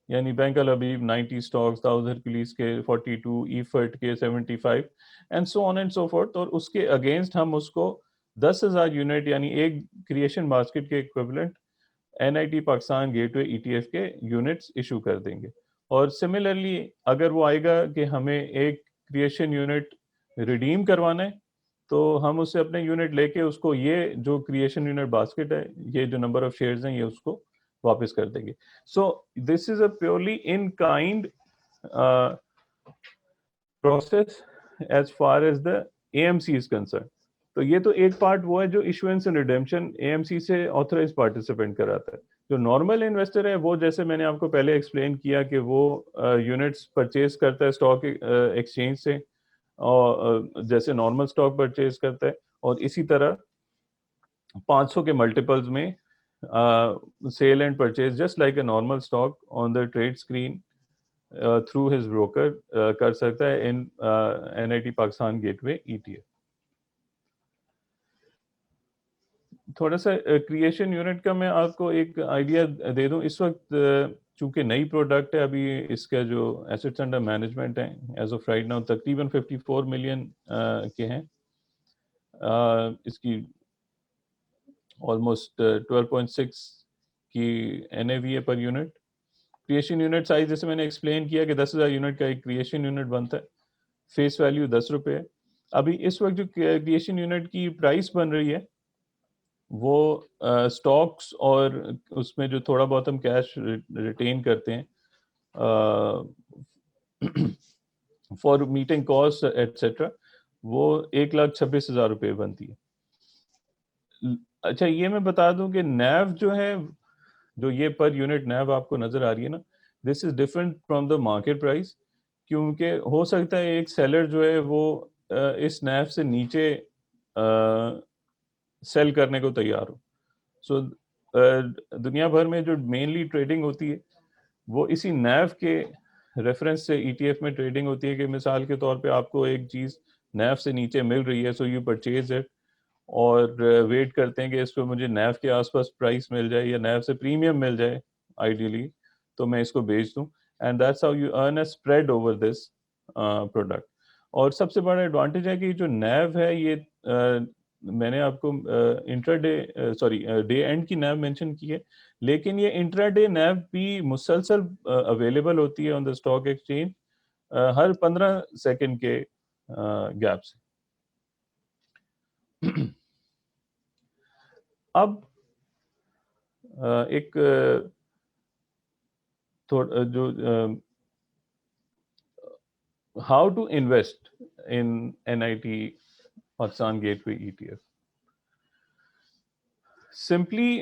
Speaker 1: یعنی بینک الحبیب 90 سٹاکس، داؤد ہرکلیز کے 42، ایفرٹ کے 75 and so on and so forth. اور اس کے اگینسٹ ہم اس کو 10,000 یونٹ یعنی ایک کریشن باسکٹ کے equivalent NIT Pakistan gateway ETF کے یونٹس ایشو کر دیں گے. اور سملرلی اگر وہ آئے گا کہ ہمیں ایک کریشن یونٹ ریڈیم کروانا ہے تو ہم اس سے اپنے یونٹ لے کے اس کو یہ جو کریشن یونٹ باسکٹ ہے یہ جو نمبر آف شیئرز ہیں یہ اس کو واپس کر دیں گے. So this is a purely in kind process as far as the AMC is concerned. تو یہ تو ایک پارٹ وہ ہے جو ایشوینس اینڈ ریڈیمپشن AMC سے آتھورائز پارٹیسپینٹ کراتا ہے. جو نارمل انویسٹر ہے وہ جیسے میں نے آپ کو پہلے ایکسپلین کیا کہ وہ یونٹس پرچیز کرتا ہے اسٹاک ایکسچینج سے اور جیسے نارمل اسٹاک پرچیز کرتا ہے اور اسی طرح 500 کے ملٹیپلز میں sale and purchase just like a normal stock on the trade screen through his broker کر سکتا ہے in NIT Pakistan gateway ETF. تھوڑا سا کریشن یونٹ کا میں آپ کو ایک آئیڈیا دے دوں. اس وقت چونکہ نئی پروڈکٹ ہے ابھی اس کا جو ایسٹس انڈر مینجمنٹ ہیں ایز آف رائٹ ناؤ تقریباً 54 ملین کے ہیں. اس کی آلموسٹ 12.6 کی NAV ہے per unit. Creation unit size جیسے میں نے ایکسپلین کیا کہ 10,000 یونٹ کا ایک کریشن یونٹ بنتا ہے. فیس ویلیو 10 روپے ہے. ابھی اس وقت جو کریشن یونٹ کی پرائس بن رہی ہے وہ سٹاکس اور اس میں جو تھوڑا بہت ہم کیش ریٹین کرتے ہیں فار میٹنگ کاسٹ ایٹسٹرا وہ 1,26,000 روپے بنتی ہے. اچھا یہ میں بتا دوں کہ نیو جو ہے جو یہ پر یونٹ نیو آپ کو نظر آ رہی ہے نا this is different from the market price. کیونکہ ہو سکتا ہے ایک سیلر جو ہے وہ اس نیو سے نیچے سیل کرنے کو تیار ہو. سو دنیا بھر میں جو مینلی ٹریڈنگ ہوتی ہے وہ اسی نیو کے ریفرنس سے ETF میں ٹریڈنگ ہوتی ہے کہ مثال کے طور پہ آپ کو ایک چیز نیو سے نیچے مل رہی ہے سو یو پرچیز اٹ اور ویٹ کرتے ہیں کہ اس پہ مجھے نیو کے آس پاس پرائس مل جائے یا نیو سے پریمیم مل جائے آئیڈیلی تو میں اس کو بیچ دوں. And that's how you earn a spread over this product. اور سب سے بڑا ایڈوانٹیج ہے کہ جو نیو ہے یہ میں نے آپ کو ڈے اینڈ کی نیو مینشن کی ہے لیکن یہ انٹرا ڈے نیو بھی مسلسل اویلیبل ہوتی ہے آن دا اسٹاک ایکسچینج ہر 15 سیکنڈ کے گیپ سے. اب ایک جو how to invest in NIT Pakistan gateway ETF. Simply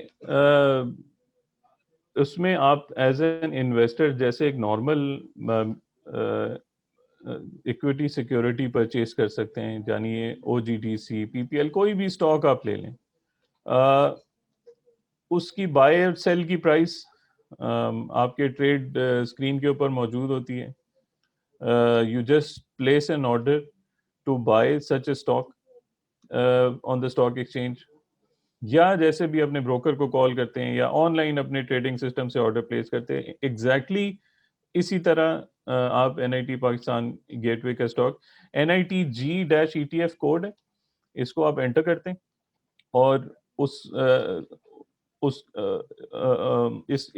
Speaker 1: اس میں آپ ایز این انویسٹر جیسے ایک نارمل اکویٹی سیکیورٹی پرچیز کر سکتے ہیں، یعنی او جی ڈی سی، پی پی ایل، کوئی بھی اسٹاک آپ لے لیں، اس کی بائی اور سیل کی پرائس آپ کے ٹریڈ اسکرین کے اوپر موجود ہوتی ہے. You just place an order to buy such a stock on the stock exchange, یا جیسے بھی اپنے بروکر کو کال کرتے ہیں یا آن لائن اپنے ٹریڈنگ سسٹم سے آرڈر پلیس کرتے ہیں. ایگزیکٹلی اسی طرح آپ N I T Pakistan gateway کا اسٹاک NITG-ETF کوڈ ہے، اس کو آپ انٹر کرتے ہیں اور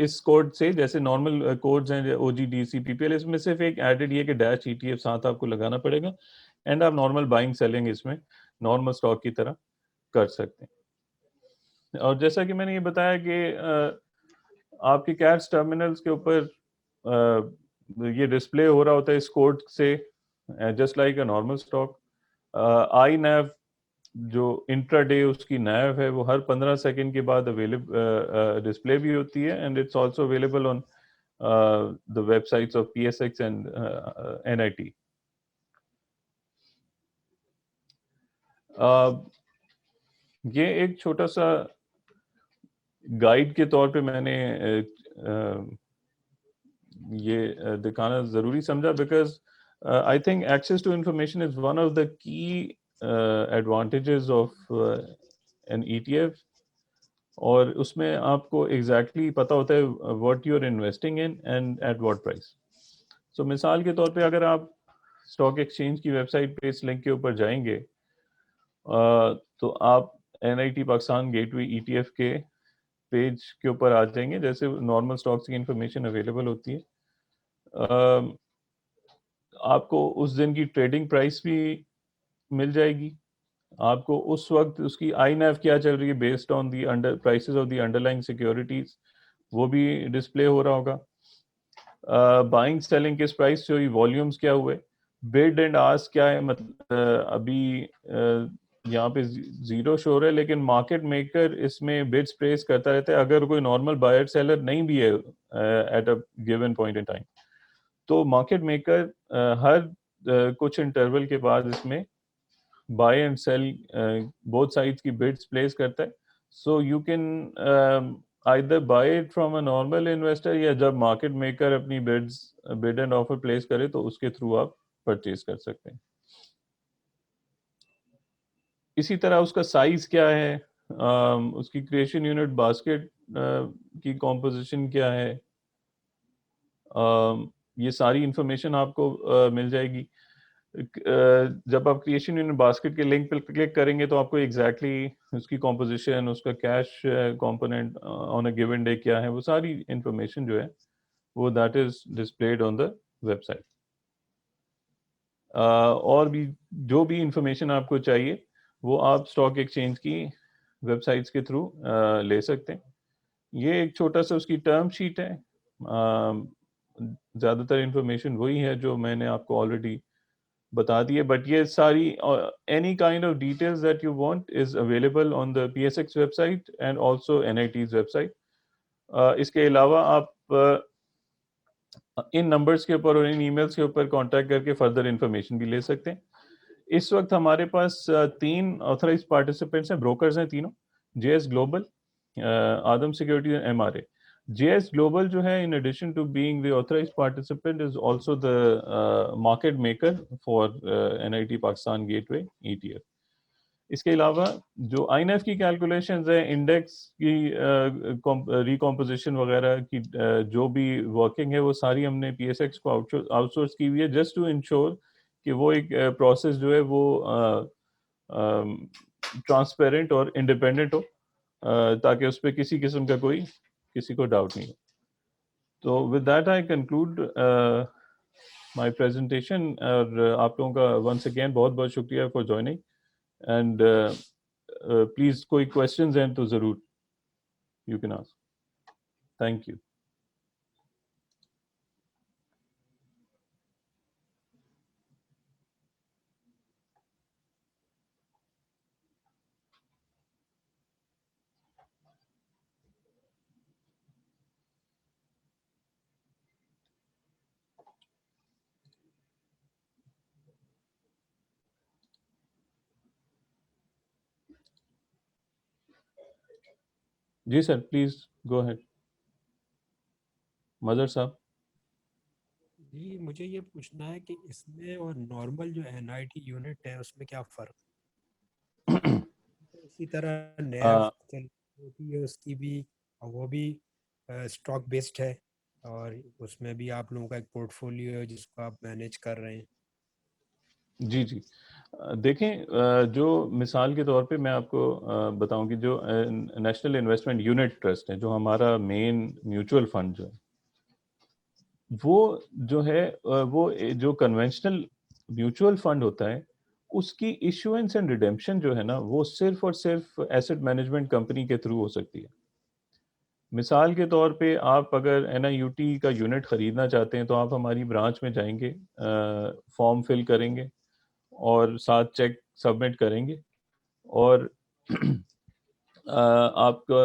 Speaker 1: اس کوڈ سے، جیسے نارمل کوڈز ہیں او جی ڈی سی پی پی ایل، اس میں صرف ایک ایڈڈ یہ کہ -ETF ساتھ آپ کو لگانا پڑے گا، اینڈ آپ نارمل بائنگ سیلنگ اس میں نارمل اسٹاک کی طرح کر سکتے ہیں. اور جیسا کہ میں نے یہ بتایا کہ آپ کے کیش ٹرمینلز کے اوپر یہ ڈسپلے ہو رہا ہوتا ہے اس کوڈ سے، just like a normal stock. I knew جو انٹرا ڈے اس کی نیو ہے وہ ہر 15 سیکنڈ کے بعد ڈسپلے بھی ہوتی ہے، and it's also available on the websites of PSX and NIT. یہ ایک چھوٹا سا گائیڈ کے طور پہ میں نے یہ دکھانا ضروری سمجھا، because I think access to information is one of the key advantages of an ETF، اور اس میں آپ کو ایگزیکٹلی پتہ ہوتا ہے what you are investing in and at what price. So مثال کے طور پہ اگر آپ اسٹاک ایکسچینج کی ویب سائٹ پہ اس لنک کے اوپر جائیں گے تو آپ NIT Pakistan gateway ETF کے پیج کے اوپر آ جائیں گے، جیسے نارمل اسٹاکس کی انفارمیشن اویلیبل ہوتی ہے. آپ کو اس دن کی ٹریڈنگ پرائس بھی مل جائے گی، آپ کو اس وقت اس کی آئی نیو کیا چل رہی ہے based on the prices of the under line securities, وہ بھی ڈسپلے ہو رہا ہوگا. بائنگ سیلنگ کس پرائس سے ہوئی، والیومز کیا ہوئے، بڈ اینڈ آسک کیا ہے. مطلب ابھی یہاں پہ زیرو شو ہو رہا ہے، لیکن مارکیٹ میکر اس میں بڈس پلیس کرتا رہتا ہے اگر کوئی نارمل بائر سیلر نہیں بھی ہے at a given point in time. تو مارکیٹ میکر ہر کچھ انٹرول کے بعد اس میں buy and sell both sides کی بڈس پلیس کرتا ہے. So you can either buy it from a normal investor، یا جب مارکیٹ میکر اپنی بڈ اینڈ آفر پلیس کرے تو اس کے تھرو آپ پرچیز کر سکتے ہیں. اسی طرح اس کا سائز کیا ہے، اس کی کریشن یونٹ باسکٹ کی کمپوزیشن کیا ہے، یہ ساری انفارمیشن آپ کو مل جائے گی. جب آپ کریشن یونٹ باسکٹ کے لنک پہ کلک کریں گے تو آپ کو ایگزیکٹلی اس کی کمپوزیشن، اس کا cash component on a given day کیا ہے، وہ ساری انفارمیشن جو ہے وہ that is displayed on the website. اور بھی جو بھی انفارمیشن آپ کو چاہیے وہ آپ اسٹاک ایکسچینج کی ویب سائٹس کے تھرو لے سکتے ہیں. یہ ایک چھوٹا سا اس کی ٹرم شیٹ ہے، زیادہ تر انفارمیشن وہی ہے جو میں نے آپ کو آلریڈی بتا دی ہے، بٹ یہ ساری any kind of details that you want is available on the PSX website and also NIT's website. اس کے علاوہ آپ ان نمبرز کے اوپر اور ان ای میلز کے اوپر کانٹیکٹ کر کے فردر انفارمیشن بھی لے سکتے ہیں. اس وقت ہمارے پاس 3 آتھرائز پارٹیسپینٹس ہیں، بروکرز ہیں تینوں، JS گلوبل، آدم سیکورٹی اور MRA. JS Global جو ہے in addition to being the authorized participant is also the market maker for NIT Pakistan Gateway ETF. اس کے علاوہ جو INF کی کیلکولیشنز ہیں، انڈیکس کی ریکمپوزیشن وغیرہ کی جو بھی ورکنگ ہے وہ ساری ہم نے PSX کو آؤٹ سورس کی ہوئی ہے، جسٹ ٹو انشور کہ وہ ایک پروسیس جو ہے وہ ٹرانسپیرنٹ اور انڈیپینڈنٹ ہو، تاکہ اس پہ کسی قسم کا کوئی کسی کو ڈاؤٹ نہیں ہو. تو with that I conclude my presentation, اور آپ لوگوں کا ونس اگین بہت بہت شکریہ فار جوائننگ. اینڈ پلیز کوئی کوشچنز ہیں تو ضرور you can ask. Thank you. جی sir please go ahead Mazhar صاحب.
Speaker 2: جی مجھے یہ پوچھنا ہے کہ اس میں اور نارمل جو این آئی ٹی یونٹ ہے اس میں کیا فرق ہے؟ اسی طرح نیو ہوتی ہے اس کی بھی، اور وہ بھی اسٹاک بیسڈ ہے، اور اس میں بھی آپ لوگوں کا ایک پورٹ فولیو ہے جس کو آپ مینیج کر رہے ہیں.
Speaker 1: جی جی دیکھیں جو مثال کے طور پہ میں آپ کو بتاؤں کہ جو نیشنل انویسٹمنٹ یونٹ ٹرسٹ ہے، جو ہمارا مین میوچول فنڈ جو ہے، وہ جو ہے وہ جو کنونشنل میوچول فنڈ ہوتا ہے اس کی ایشوئنس اینڈ ریڈیمپشن جو ہے نا وہ صرف اور صرف ایسٹ مینجمنٹ کمپنی کے تھرو ہو سکتی ہے. مثال کے طور پہ آپ اگر این آئی یو ٹی کا یونٹ خریدنا چاہتے ہیں تو آپ ہماری برانچ میں جائیں گے، فارم فل کریں گے اور 7 چیک سبمٹ کریں گے اور آپ کا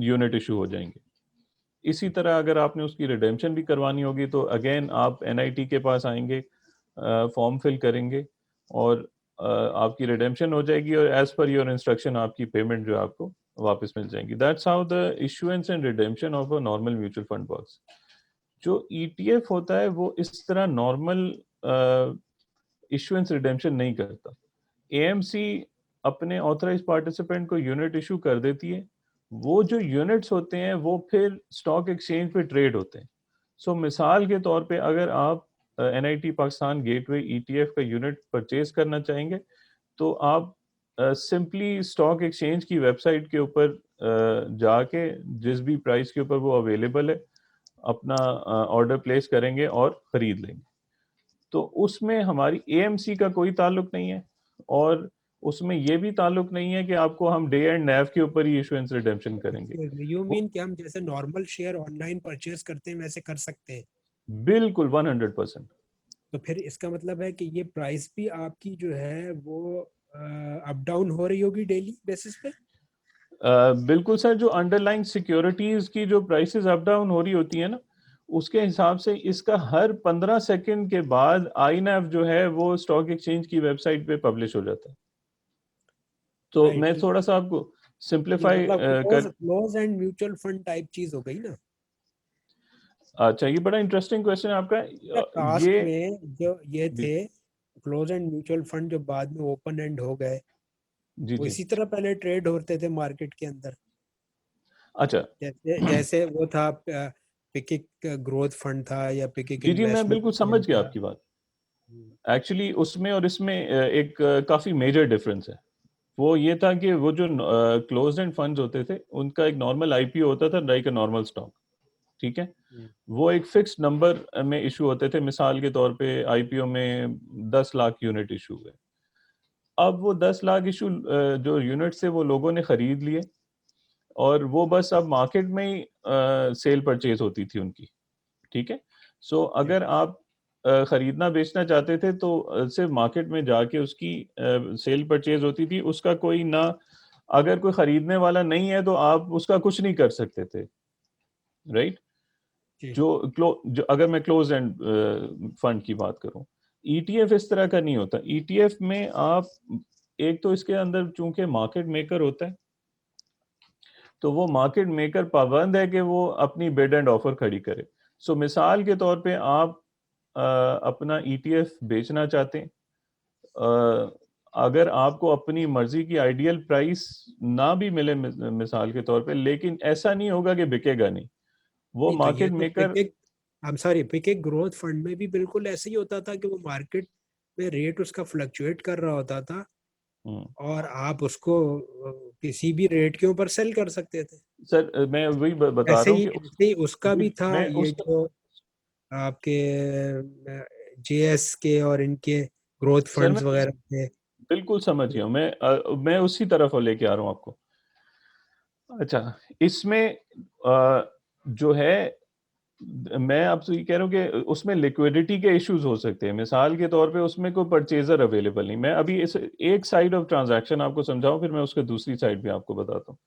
Speaker 1: یونٹ ایشو ہو جائیں گے. اسی طرح اگر آپ نے اس کی ریڈیمپشن بھی کروانی ہوگی تو اگین آپ این آئی ٹی کے پاس آئیں گے، فارم فل کریں گے اور آپ کی ریڈیمپشن ہو جائے گی اور ایز پر یور انسٹرکشن آپ کی پیمنٹ جو ہے آپ کو واپس مل جائیں گی. That's how the issuance and redemption of a normal mutual fund box. جو ای ٹی ایف ہوتا ہے وہ اس طرح نارمل ایشوئنس ریڈیمپشن نہیں کرتا. اے ایم سی اپنے آتھرائز پارٹیسپینٹ کو یونٹ ایشو کر دیتی ہے، وہ جو یونٹس ہوتے ہیں وہ پھر اسٹاک ایکسچینج پہ ٹریڈ ہوتے ہیں. سو مثال کے طور پہ اگر آپ N I T Pakistan gateway E T F کا یونٹ پرچیز کرنا چاہیں گے تو آپ سمپلی اسٹاک ایکسچینج کی ویب سائٹ کے اوپر جا کے جس بھی پرائس کے اوپر وہ اویلیبل ہے اپنا آرڈر پلیس کریں گے اور خرید لیں گے. تو اس میں ہماری اے ایم سی کا کوئی تعلق نہیں ہے اور اس میں یہ بھی تعلق نہیں ہے کہ آپ کو ہم ڈے اینڈ نیو کے اوپر ہی ایشوئنس ریڈیمپشن کریں گے.
Speaker 2: یو مین کہ ہم جیسے normal share on line purchase کرتے ہیں ویسے کر سکتے ہیں؟
Speaker 1: بالکل 100%.
Speaker 2: تو پھر اس کا مطلب ہے کہ یہ پرائس بھی آپ کی جو ہے وہ اپ ڈاؤن ہو رہی ہوگی ڈیلی بیسس پہ؟
Speaker 1: بالکل سر، جو انڈر لائن سیکیورٹیز کی جو پرائسز اپ ڈاؤن ہو رہی ہوتی ہیں نا اس کے حساب سے اس کا ہر 15 سیکنڈ کے بعد آئی نیف جو ہے وہ اسٹاک ایکسچینج کی ویب سائٹ پہ پبلش ہو جاتا ہے. تو
Speaker 2: رائٹ.
Speaker 1: میں تھوڑا سا آپ کو
Speaker 2: یہ
Speaker 1: سمپلیفائی
Speaker 2: مطلب
Speaker 1: کر
Speaker 2: close end mutual fund type چیز ہو گئی نا.
Speaker 1: اچھا یہ بڑا انٹرسٹنگ کوشچن ہے آپ کا.
Speaker 2: پاسٹ
Speaker 1: یہ
Speaker 2: میں جو یہ تھے کلوز اینڈ میوچل فنڈ جو بعد میں اوپن اینڈ ہو گئے
Speaker 1: جی
Speaker 2: وہ
Speaker 1: جی
Speaker 2: اسی طرح پہلے ٹریڈ ہوتے تھے مارکیٹ کے اندر.
Speaker 1: اچھا
Speaker 2: جیسے وہ تھا پکک گروتھ فنڈ تھا یا پکک
Speaker 1: جی جی میں
Speaker 2: انویسٹمنٹ
Speaker 1: بالکل
Speaker 2: فنڈ
Speaker 1: سمجھ گیا
Speaker 2: تھا.
Speaker 1: آپ کی بات. ایکچولی اس میں اور اس میں ایک کافی میجر ڈفرنس ہے. وہ یہ تھا کہ وہ جو کلوزڈ اینڈ فنڈز ہوتے تھے ان کا ایک نارمل آئی پی او ہوتا تھا لائک اے نارمل اسٹاک، ٹھیک ہے. وہ ایک فکسڈ نمبر میں ایشو ہوتے تھے. مثال کے طور پہ آئی پی او میں 10 لاکھ یونٹ ایشو ہوئے. اب وہ 10 لاکھ ایشو جو یونٹ سے وہ لوگوں نے خرید لیے اور وہ بس اب مارکیٹ میں ہی سیل پرچیز ہوتی تھی ان کی، ٹھیک ہے. سو اگر آپ خریدنا بیچنا چاہتے تھے تو صرف مارکیٹ میں جا کے اس کی سیل پرچیز ہوتی تھی. اس کا کوئی نہ اگر کوئی خریدنے والا نہیں ہے تو آپ اس کا کچھ نہیں کر سکتے تھے، رائٹ. جو اگر میں کلوز اینڈ فنڈ کی بات کروں، ای ٹی ایف اس طرح کا نہیں ہوتا. ای ٹی ایف میں آپ ایک تو اس کے اندر چونکہ مارکیٹ میکر ہوتا ہے تو وہ مارکیٹ میکر پابند ہے کہ وہ اپنی بڈ اینڈ آفر کھڑی کرے. سو مثال کے طور پہ آپ اپنا ای ٹی ایف بیچنا چاہتے ہیں، اگر آپ کو اپنی مرضی کی آئیڈیل پرائس نہ بھی ملے مثال کے طور پہ، لیکن ایسا نہیں ہوگا کہ بکے گا نہیں. وہ
Speaker 2: نہیں تو یہ
Speaker 1: مارکیٹ
Speaker 2: تو
Speaker 1: میکر
Speaker 2: پک گروتھ فنڈ میں بھی بالکل ایسے ہی ہوتا تھا کہ وہ مارکیٹ میں ریٹ اس کا فلکچویٹ کر رہا ہوتا تھا اور آپ اس کو کسی بھی ریٹ کے اوپر سیل کر سکتے تھے.
Speaker 1: سر میں وہی بتا
Speaker 2: ایسے
Speaker 1: رہا ہوں
Speaker 2: ہی ایسے ہی اس کا بھی تھا
Speaker 1: میں
Speaker 2: یہ جو آپ کے جے ایس کے اور ان کے گروتھ
Speaker 1: سر میں
Speaker 2: فنڈز وغیرہ تھے.
Speaker 1: بالکل سمجھ گیا ہوں. میں اسی طرف لے کے آ رہا ہوں آپ کو. اچھا اس میں جو ہے میں آپ سے یہ کہہ رہا ہوں کہ اس میں لیکویڈیٹی کے ایشوز ہو سکتے ہیں. مثال کے طور پہ اس میں کوئی پرچیزر اویلیبل نہیں. میں ابھی اس ایک سائڈ آف ٹرانزیکشن آپ کو سمجھاؤں پھر میں اس کے دوسری سائڈ بھی آپ کو بتاتا ہوں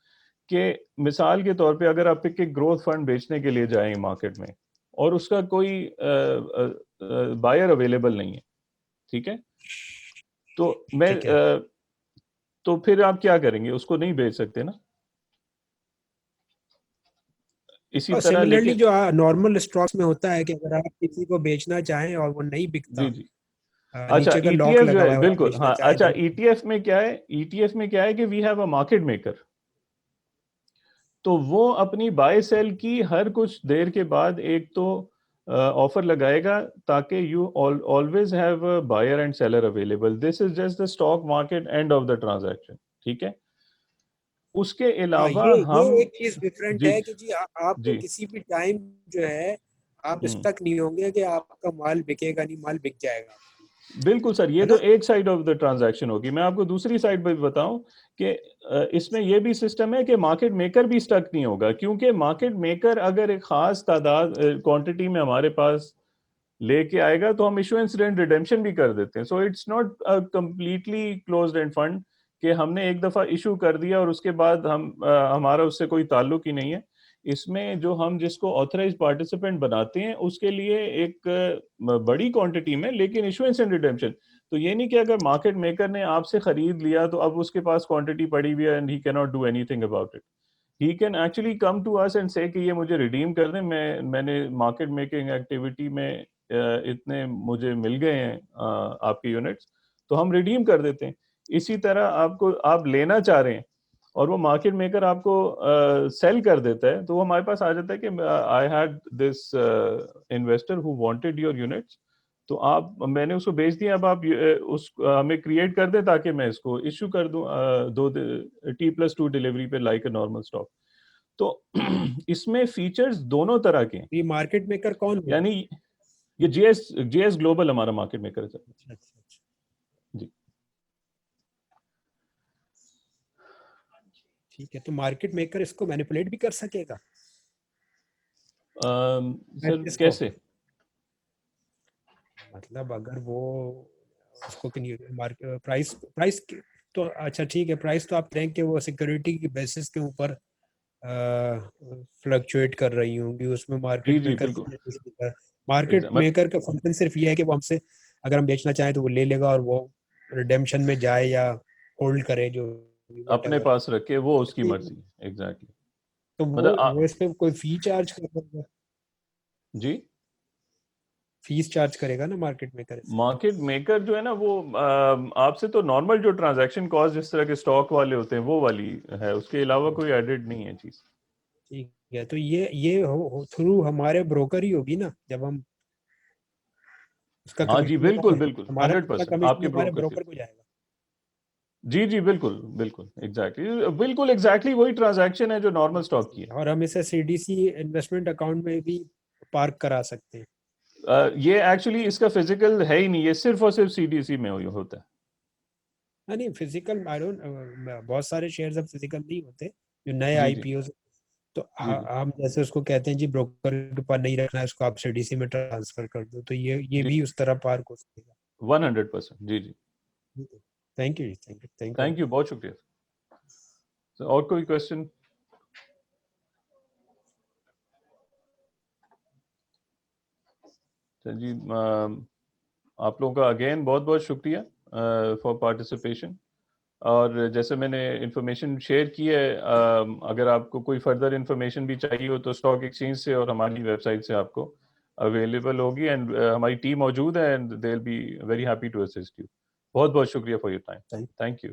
Speaker 1: کہ مثال کے طور پہ اگر آپ ایک گروتھ فنڈ بیچنے کے لیے جائیں مارکیٹ میں اور اس کا کوئی بائر اویلیبل نہیں ہے، ٹھیک ہے، تو میں
Speaker 2: ٹھیک ہے.
Speaker 1: تو پھر آپ کیا کریں گے؟ اس کو نہیں بیچ سکتے نا. اسی
Speaker 2: اور
Speaker 1: طرح
Speaker 2: سملرلی
Speaker 1: لیکن
Speaker 2: جو نارمل اسٹاکس میں ہوتا ہے کہ اگر آپ کسی کو بیچنا چاہیں اور وہ نہیں بکتا,
Speaker 1: جی جی اچھا
Speaker 2: نیچے کا
Speaker 1: ای ٹی
Speaker 2: لاک
Speaker 1: ایف جو
Speaker 2: لگا
Speaker 1: ہے
Speaker 2: ہوا ہے اور آپ
Speaker 1: بالکل
Speaker 2: بیچنا
Speaker 1: ہاں
Speaker 2: چاہیں
Speaker 1: اچھا
Speaker 2: تو
Speaker 1: ای ٹی ایف میں کیا ہے, ای ٹی ایف میں کیا ہے کہ we have a market maker, تو وہ اپنی بائی سیل کی ہر کچھ دیر کے بعد ایک تو آفر لگائے گا تاکہ you always have a buyer and seller available. This is just the stock market and of the transaction, ٹھیک ہے. اس کے
Speaker 2: ہاں
Speaker 1: علاوہ
Speaker 2: یہ
Speaker 1: ہم
Speaker 2: ایک چیز ڈفرینٹ
Speaker 1: جی
Speaker 2: ہے کہ جی آپ کو
Speaker 1: جی
Speaker 2: کسی بھی ٹائم جو ہے آپ
Speaker 1: ہوں
Speaker 2: اسٹک نہیں ہوں گے کہ آپ کا مال بکے گا نہیں, مال بک جائے گا,
Speaker 1: بالکل سر, یہ
Speaker 2: ہے
Speaker 1: تو
Speaker 2: نا.
Speaker 1: ایک سائڈ آف دا ٹرانزیکشن ہوگی. میں آپ کو دوسری سائڈ پہ بتاؤں کہ اس میں یہ بھی سسٹم ہے کہ مارکیٹ میکر بھی اسٹک نہیں ہوگا, کیونکہ مارکیٹ میکر اگر ایک خاص تعداد کوانٹٹی میں ہمارے پاس لے کے آئے گا تو ہم ایشوئنس اینڈ ریڈیمپشن بھی کر دیتے ہیں. So it's not completely closed end fund کہ ہم نے ایک دفعہ ایشو کر دیا اور اس کے بعد ہمارا اس سے کوئی تعلق ہی نہیں ہے. اس میں جو ہم جس کو آتھرائز پارٹیسپینٹ بناتے ہیں اس کے لیے ایک بڑی کوانٹٹی میں, لیکن ایشوئنس اینڈ ریڈیمپشن تو یہ نہیں کہ اگر مارکیٹ میکر نے آپ سے خرید لیا تو اب اس کے پاس کوانٹٹی پڑی ہوئی ہے and he can't do anything about it. He can actually come to us and say کہ یہ مجھے ریڈیم کر دیں, میں نے مارکیٹ میکنگ ایکٹیویٹی میں اتنے مجھے مل گئے ہیں آپ کے یونٹس, تو ہم ریڈیم کر دیتے ہیں. اسی طرح آپ لینا چاہ رہے ہیں اور وہ مارکیٹ میکر آپ کو سیل کر دیتا ہے, تو وہ ہمارے پاس آ جاتا ہے کہ I had this investor who wanted your units, تو میں نے اس کو بیچ دیا, اب آپ اس ہمیں کریٹ کر دیں تاکہ میں اس کو ایشو کر دوں T+2 ڈیلیوری پہ لائک اے نارمل اسٹاک. تو اس میں فیچرز دونوں طرح کے ہیں,
Speaker 2: یہ مارکیٹ میکر کون ہوا؟
Speaker 1: یعنی یہ جی ایس گلوبل ہمارا مارکیٹ میکر ہے.
Speaker 2: اچھا اچھا اچھا,
Speaker 1: جی
Speaker 2: ٹھیک ہے. تو مارکیٹ میکر اس کو مینیپولیٹ بھی کر سکے گا
Speaker 1: سر
Speaker 2: اس کو,
Speaker 1: کیسے؟
Speaker 2: مطلب اگر وہ اس کو پرائس تو اچھا ٹھیک ہے, پرائس تو آپ دیں کہ وہ سیکورٹی کی بیسس کے اوپر فلکچویٹ کر رہی ہوں گی, اس میں
Speaker 1: جی
Speaker 2: مارکیٹ
Speaker 1: جی
Speaker 2: میکر
Speaker 1: بالکل
Speaker 2: مارکیٹ میکر کا فنکشن صرف یہ ہے کہ وہ ہم سے اگر ہم بیچنا چاہیں تو وہ لے لے گا اور وہ ریڈیمپشن میں جائے یا ہولڈ کرے جو
Speaker 1: اپنے پاس رکھے, وہ اس کی مرضی ہے. ایگزیکٹلی.
Speaker 2: تو وہ اس پہ کوئی فی چارج کرے گا,
Speaker 1: جی
Speaker 2: فیس چارج کرے گا نا مارکیٹ میکر.
Speaker 1: مارکیٹ میکر جو ہے نا وہ آپ سے تو نارمل جو ٹرانزیکشن کاسٹ جس طرح کے اسٹاک والے ہوتے ہیں وہ والی ہے, اس کے علاوہ کوئی ایڈڈ نہیں ہے چیز.
Speaker 2: ٹھیک ہے, تو یہ تھرو ہمارے بروکر ہی ہوگی نا, جب ہم اس کا
Speaker 1: ہاں جی بالکل بالکل
Speaker 2: ہمارا
Speaker 1: 100% آپ
Speaker 2: کمیشن
Speaker 1: کے
Speaker 2: ہمارے
Speaker 1: بروکر سے.
Speaker 2: بروکر کو جائے گا.
Speaker 1: جی جی بالکل بالکل ایگزیکٹلی وہی ٹرانزیکشن ہے جو نارمل اسٹاک کی ہے.
Speaker 2: اور ہم اسے C D C investment account میں بھی پارک کرا سکتے ہیں.
Speaker 1: یہ ایکچولی اس کا فزیکل ہے ہی نہیں, یہ صرف اور صرف سی ڈی سی میں ہوتا ہے.
Speaker 2: نہیں فزیکل بہت سارے شیئرز اب فزیکل نہیں ہوتے جو نئے
Speaker 1: جی
Speaker 2: آئی
Speaker 1: جی
Speaker 2: پی اوز, تو
Speaker 1: جی جی
Speaker 2: ہم جیسے اس کو کہتے ہیں جی بروکر کے اوپر نہیں رکھنا ہے اس کو, آپ سی ڈی سی میں ٹرانسفر کر دو, تو یہ
Speaker 1: جی
Speaker 2: بھی اس طرح پارک ہو سکے گا.
Speaker 1: 100%. جی جی
Speaker 2: تھینک یو جی,
Speaker 1: تھینک یو, بہت شکریہ. اور کوئی کوشچن؟ جی آپ لوگوں کا اگین بہت بہت شکریہ فار پارٹیسپیشن. اور جیسے میں نے انفارمیشن شیئر کی ہے, اگر آپ کو کوئی فردر انفارمیشن بھی چاہیے ہو تو اسٹاک ایکسچینج سے اور ہماری ویب سائٹ سے آپ کو اویلیبل ہوگی, اینڈ ہماری ٹیم موجود ہے, and they will be very happy to assist you. بہت بہت شکریہ for your time. Thank you.